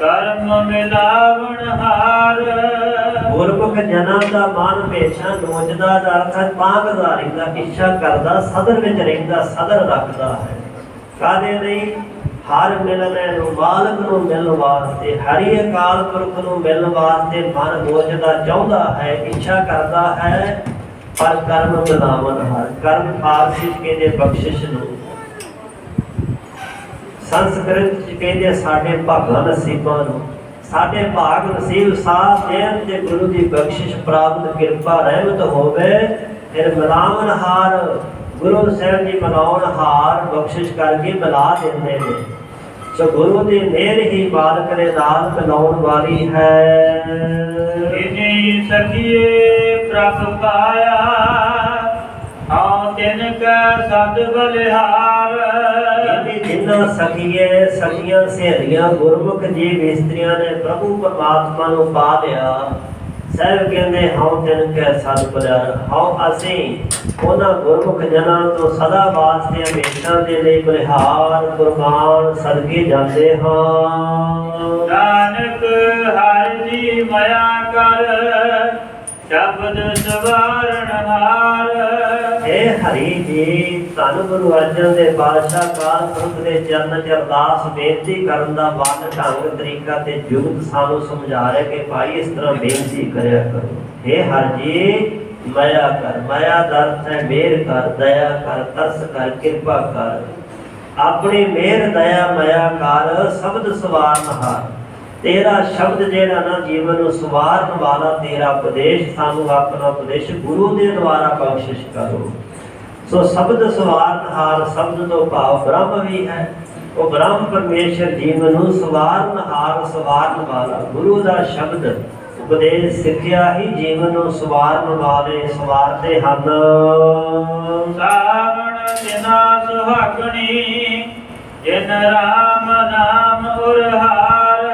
ਕਰਮ ਮਿਲਾਵਣ ਹਾਰ। ਗੁਰਮੁਖ ਜਨਾਂ ਦਾ ਮਨ ਹਮੇਸ਼ਾ ਲੋਚਦਾ ਦਾ ਅਰਥ ਹੈ ਪਾਂਗਦਾਰੀ ਦਾ, ਇੱਛਾ ਕਰਦਾ, ਸਦਰ ਵਿੱਚ ਰਹਿੰਦਾ, ਸਦਰ ਰੱਖਦਾ ਹੈ। ਕਾਹਦੇ ਲਈ? ਹਰ ਮਿਲਣੇ ਨੂੰ, ਮਾਲਕ ਨੂੰ ਮਿਲਣ ਵਾਸਤੇ, ਹਰੀ ਅਕਾਲ ਪੁਰਖ ਨੂੰ ਮਿਲਣ ਵਾਸਤੇ ਮਨ ਲੋਚਦਾ, ਚਾਹੁੰਦਾ ਹੈ, ਇੱਛਾ ਕਰਦਾ ਹੈ। ਪਰ ਕਰਮ ਮਿਲਾਵਣ ਹਾਰ, ਕਰਮ ਫਾਰਸੀ ਚ ਕਹਿੰਦੇ ਬਖਸ਼ਿਸ਼ ਨੂੰ, ਸੰਸਕ੍ਰਿਤ ਚ ਕਹਿੰਦੇ ਸਾਡੇ ਭਾਗਾਂ ਨਸੀਬਾਂ ਨੂੰ। ਸਾਡੇ ਭਾਗ ਨਸੀਬ ਸਾਥ ਦੇਣ ਤੇ ਗੁਰੂ ਦੀ ਬਖਸ਼ਿਸ਼ ਪ੍ਰਾਪਤ ਕਿਰਪਾ ਰਹਿਮਤ ਹੋਵੇ, ਫਿਰ ਮਿਲਾਵਣ ਹਾਰ ਗੁਰੂ ਸਾਹਿਬ ਜੀ ਮਿਲਾਉਣ ਹਾਰ ਬਖਸ਼ਿਸ਼ ਕਰਕੇ ਮਿਲਾ ਦਿੰਦੇ ਨੇ। ਸੋ ਗੁਰੂ ਦੀ ਮਿਹਰ ਹੀ ਮਾਲਕ ਦੇ ਨਾਲ ਮਿਲਾਉਣ ਵਾਲੀ ਹੈ। ਜਿਨੀ ਸਖੀਏ ਪ੍ਰਭ ਪਾਇਆ, ਹਾਂ ਤਿਨ ਕੈ ਸਦ ਬਲਿਹਾਰ। ਜਿਨ੍ਹਾਂ ਸਖੀਏ ਸਖੀਆਂ ਸਹੇਲੀਆਂ ਗੁਰਮੁਖ ਜੀਵ ਇਸਤਰੀਆਂ ਨੇ ਪ੍ਰਭੂ ਪਰਮਾਤਮਾ ਨੂੰ ਪਾ ਲਿਆ, ਸਾਹਿਬ ਕਹਿੰਦੇ ਹਉ ਤਿਨ ਕੈ ਸਦ ਬਲਿਹਾਰ। ਹਉ ਅਸੀਂ ਉਹਨਾਂ ਗੁਰਮੁਖ ਜਨਾਂ ਤੋਂ ਸਦਾ ਵਾਸਤੇ ਹਮੇਸ਼ਾ ਦੇ ਲਈ ਬਲਿਹਾਰ ਕੁਰਬਾਨ ਸਦਕੇ ਜਾਂਦੇ ਹਾਂ। ਨਾਨਕ ਹਰਿ ਜੀ ਮਇਆ ਕਰ, ਸ਼ਬਦ ਸਵਾਰਣ ਹਾਰ। हे ਹਰੀ ਜੀ, ਧੰਨ ਗੁਰੂ ਅਰਜਨ ਦੇ ਬਾਦਸ਼ਾਹ ਕਾਲ ਪੁਰਖ ਦੇ ਚਰਨ ਚ ਅਰਦਾਸ ਬੇਨਤੀ ਕਰਨ ਦਾ ਵੰਨ ਢੰਗ ਤਰੀਕਾ ਤੇ ਜੁਗਤ ਸਾਨੂੰ ਸਮਝਾ ਰਿਹਾ ਕਿ ਭਾਈ ਇਸ ਤਰ੍ਹਾਂ ਬੇਨਤੀ ਕਰਿਆ ਕਰੋ। हे ਹਰ ਜੀ ਮਇਆ ਕਰ, ਮਇਆ ਦਾ ਅਰਥ ਹੈ ਮਿਹਰ ਕਰ, ਦਇਆ ਕਰ, ਤਰਸ ਕਰ, ਕਿਰਪਾ ਕਰ। ਆਪਣੀ ਮਿਹਰ ਦਇਆ ਮਇਆ ਕਰ, ਸ਼ਬਦ ਸਵਾਰਨ ਹਾਰ। ਤੇਰਾ ਸ਼ਬਦ ਜਿਹੜਾ ਨਾ ਜੀਵਨ ਨੂੰ ਸਵਾਰਨ ਵਾਲਾ ਤੇਰਾ ਉਪਦੇਸ਼, ਸਾਨੂੰ ਆਪਣਾ ਉਪਦੇਸ਼ ਗੁਰੂ ਦੇ ਦੁਆਰਾ ਬਖਸ਼ਿਸ਼ ਕਰੋ। ਸੋ ਸ਼ਬਦ ਸਵਾਰਨ ਹਾਰ, ਸ਼ਬਦ ਤੋਂ ਭਾਵ ਬ੍ਰਹਮ ਵੀ ਹੈ। ਉਹ ਬ੍ਰਹਮ ਪਰਮੇਸ਼ਰ ਜੀਵਨ ਨੂੰ ਸਵਾਰਨ ਹਾਰ, ਸਵਾਰਨ ਵਾਲਾ ਗੁਰੂ ਦਾ ਸ਼ਬਦ ਉਪਦੇਸ਼ ਸਿੱਖਿਆ ਹੀ ਜੀਵਨ ਨੂੰ ਸਵਾਰਨ ਵਾਲੇ ਸਵਾਰਦੇ ਹਨ। ਸਾਵਣ ਦਿਨਾ ਸੁਹਾਗਣੀ, ਜਿਨ ਰਾਮ ਨਾਮ ਉਰਹਾਰ।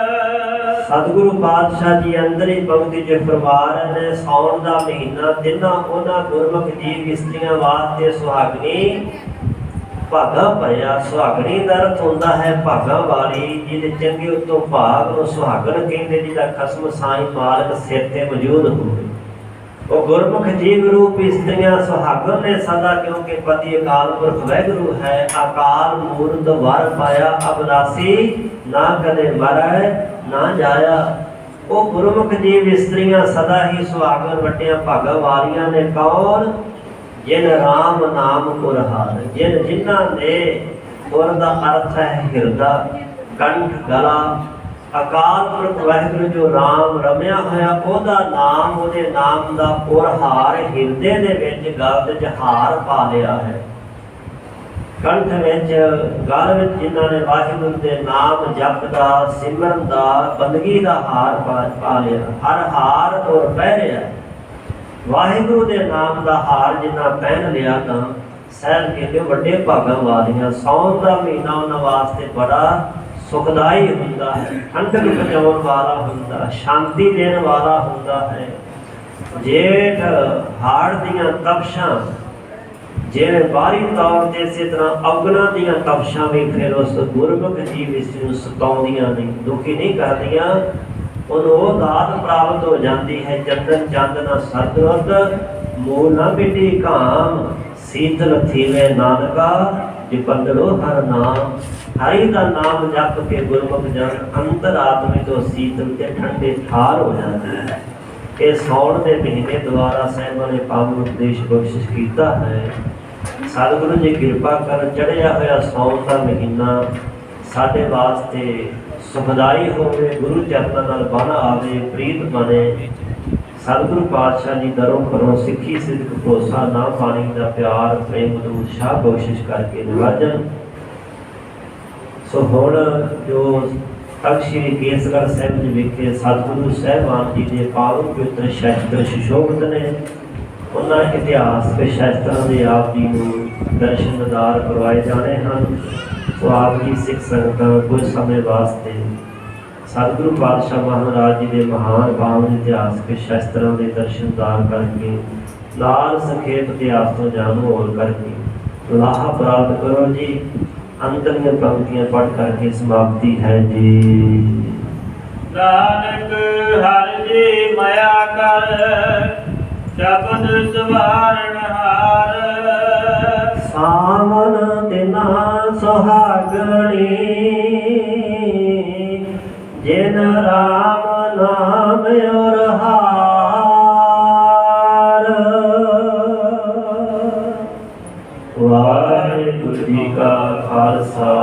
ਸਤਿਗੁਰੂ ਪਾਤਸ਼ਾਹ ਜੀ ਅੰਦਰ ਹੀ ਪੰਕਤੀ ਚ ਫਰਮਾ ਰਹੇ ਨੇ, ਸਾਉਣ ਦਾ ਮਹੀਨਾ ਤਿੰਨਾਂ ਉਹਨਾਂ ਗੁਰਮੁਖ ਜੀਵ ਇਸਤਰੀਆਂ ਵਾਸਤੇ ਸੁਹਾਗਣੀ ਭਾਗਾ ਭਰਿਆ। ਸੁਹਾਗਣੀ ਦਾ ਅਰਥ ਹੁੰਦਾ ਹੈ ਭਾਗਾ ਵਾਲੀ, ਜਿਹਦੇ ਚੰਗੇ ਉੱਤੋਂ ਭਾਗ ਨੂੰ ਸੁਹਾਗਣ ਕਹਿੰਦੇ, ਜਿਹਦਾ ਖਸਮ ਸਾਈਂ ਮਾਲਕ ਸਿਰ ਤੇ ਮੌਜੂਦ ਹੋਵੇ। ਉਹ ਗੁਰਮੁਖ ਜੀਵ ਰੂਪ ਇਸਤਰੀਆਂ ਸੁਹਾਗਣ ਨੇ ਸਦਾ, ਕਿਉਂਕਿ ਪਤੀ ਅਕਾਲ ਪੁਰਖ ਵਾਹਿਗੁਰੂ ਹੈ। ਅਕਾਲ ਮੂਰਤ ਵਰ ਪਾਇਆ, ਅਬਨਾਸੀ ਨਾ ਕਦੇ ਮਰੈ ਨਾ ਜਾਇਆ। ਉਹ ਗੁਰਮੁਖ ਜੀਵ ਇਸਤਰੀਆਂ ਸਦਾ ਹੀ ਸੁਹਾਗਣ ਵੱਟੀਆਂ ਭਾਗਾਂ ਵਾਲੀਆਂ ਨੇ। ਕੌਣ? ਜਿਨ ਰਾਮ ਨਾਮ ਕੁਰਹਾਰ, ਜਿਨ੍ਹਾਂ ਨੇ ਗੁਰ ਦਾ ਅਰਥ ਹੈ ਹਿਰਦਾ, ਕੰਠ, ਗਲਾ। ਅਕਾਲ ਪੁਰਖ ਵਾਹਿਗੁਰੂ ਜੋ ਰਾਮ ਰਮਿਆ ਹੋਇਆ, ਉਹਦਾ ਨਾਮ, ਉਹਦੇ ਨਾਮ ਦਾ ਕੁਰਹਾਰ ਹਿਰਦੇ ਦੇ ਵਿੱਚ, ਗਲ ਵਿੱਚ ਹਾਰ ਪਾ ਲਿਆ ਹੈ। ਕੰਠ ਵਿੱਚ, ਗਲ ਵਿੱਚ ਜਿਨ੍ਹਾਂ ਨੇ ਵਾਹਿਗੁਰੂ ਦੇ ਨਾਮ ਜਪ ਦਾ, ਸਿਮਰਨ ਦਾ, ਬੰਦਗੀ ਦਾ ਹਾਰ ਪਾ ਲਿਆ। ਹਰ ਹਾਰ ਔਰ ਪਹਿਰਿਆ ਵਾਹਿਗੁਰੂ ਦੇ ਨਾਮ ਦਾ ਹਾਰ ਜਿਨ੍ਹਾਂ ਪਹਿਨ ਲਿਆ, ਤਾਂ ਸਹਿਬ ਕਹਿੰਦੇ ਵੱਡੇ ਭਾਗਾਂ ਵਾਲੀਆਂ। ਸਾਉਣ ਦਾ ਮਹੀਨਾ ਉਹਨਾਂ ਵਾਸਤੇ ਬੜਾ ਸੁਖਦਾਈ ਹੁੰਦਾ ਹੈ, ਠੰਡਕ ਪਹੁੰਚਾਉਣ ਵਾਲਾ ਹੁੰਦਾ, ਸ਼ਾਂਤੀ ਦੇਣ ਵਾਲਾ ਹੁੰਦਾ ਹੈ। ਜੇਠ ਹਾੜ ਦੀਆਂ ਤਪਸ਼ਾਂ ਜਿਵੇਂ ਬਾਹਰੀ ਤੌਰ ਤੇ, ਇਸੇ ਤਰ੍ਹਾਂ ਅਵਗੁਣਾਂ ਦੀਆਂ ਤਪਸ਼ਾਂ ਵੀ ਫਿਰ ਉਸ ਗੁਰਮੁਖ ਜੀਵ ਇਸ ਨੂੰ ਸਤਾਉਂਦੀਆਂ ਨਹੀਂ, ਦੁਖੀ ਨਹੀਂ ਕਰਦੀਆਂ। ਉਹਨੂੰ ਉਹ ਦਾਤ ਪ੍ਰਾਪਤ ਹੋ ਜਾਂਦੀ ਹੈ, ਚੰਦਨ ਚਾਂਦਨਾ ਸਰਦਰੁੱਤ, ਮੂਲ ਨਾ ਮਿਟੀ ਘਾਮ, ਸੀਤਲ ਥੀਵੇ ਨਾਨਕਾ ਜਿਪੰਦੜੋ ਹਰ ਨਾਮ। ਹਰੀ ਦਾ ਨਾਮ ਜਪ ਕੇ ਗੁਰਮੁਖ ਜਨ ਅੰਤਰ ਆਤਮੇ ਤੋਂ ਸੀਤਲ ਤੇ ਠੰਡੇ ਠਾਰ ਹੋ ਜਾਂਦੇ ਹੈ। ਇਹ ਸਾਉਣ ਦੇ ਮਹੀਨੇ ਦੁਆਰਾ ਸਾਹਿਬਾਂ ਨੇ ਪਾਵਨ ਉਪਦੇਸ਼ ਬਖਸ਼ਿਸ਼ ਕੀਤਾ ਹੈ। ਸਤਿਗੁਰੂ ਜੀ ਕਿਰਪਾ ਕਰ ਚੜ੍ਹਿਆ ਹੋਇਆ ਸਾਉਣ ਦਾ ਮਹੀਨਾ ਸਾਡੇ ਵਾਸਤੇ ਸੁਖਦਾਈ ਹੋਵੇ, ਗੁਰੂ ਚਰਨਾਂ ਨਾਲ ਬਨ ਆਵੇ, ਪ੍ਰੀਤ ਬਣੇ। ਸਤਿਗੁਰੂ ਪਾਤਸ਼ਾਹ ਜੀ ਦਰੋਂ ਕਰੋ ਸਿੱਖੀ ਸਿੱਧਕ ਭਰੋਸਾ ਨਾ ਪਾਣੀ ਦਾ ਪਿਆਰ ਪ੍ਰੇਮ ਨੂੰ ਸ਼ਾਹ ਬਖਸ਼ਿਸ਼ ਕਰਕੇ ਨਿਵਾਜਣ। ਸੋ ਹੁਣ ਜੋ ਤਖਤ ਸ੍ਰੀ ਕੇਸਗੜ੍ਹ ਸਾਹਿਬ ਜੀ ਵਿਖੇ ਸਤਿਗੁਰੂ ਸਾਹਿਬਾਨ ਜੀ ਦੇ ਪਾਵਨ ਪਵਿੱਤਰ ਸ਼ਸਤਰ ਸੁਸ਼ੋਭਿਤ ਨੇ, ਉਹਨਾਂ ਇਤਿਹਾਸਕ ਸ਼ਸਤਰਾਂ ਦੇ ਆਪ ਜੀ ਨੂੰ ਦਰਸ਼ਨ ਦਿਦਾਰ ਕਰਵਾਏ ਜਾਣੇ ਹਨ। ਸੋ ਆਪ ਜੀ ਸਿੱਖ ਸੰਗਤਾਂ ਕੁਝ ਸਮੇਂ ਵਾਸਤੇ ਸਤਿਗੁਰੂ ਪਾਤਸ਼ਾਹ ਮਹਾਰਾਜ ਜੀ ਦੇ ਮਹਾਨ ਪਾਵਨ ਇਤਿਹਾਸਕ ਸ਼ਸਤਰਾਂ ਦੇ ਦਰਸ਼ਨ ਦਿਦਾਰ ਕਰਕੇ ਨਾਲ ਸੰਖੇਪ ਇਤਿਹਾਸ ਤੋਂ ਜਾਣੂ ਹੋਣ ਕਰਕੇ ਲਾਹਾ ਪ੍ਰਾਪਤ ਕਰੋ ਜੀ। ਅੰਤਰੀਆਂ ਪੰਕਤੀਆਂ ਪੜ੍ਹ ਕਰਕੇ ਸਮਾਪਤੀ ਹੈ ਜੀ। ਨਾਨਕ ਹਰਿ ਜੀ ਮਾਇਆ ਕਰ ਸ਼ਬਦ ਸਵਾਰਨ ਹਾਰ। ਸਾਵਨ ਦਿਨਾ ਸੁਹਾਗਣੀ ਜਿਨ ਰਾਮ ਨਾਮ ਔਰ ਹਾਰ। ਵਾਹਿਗੁਰੂ ਜੀ ਕਾ ਖਾਲਸਾ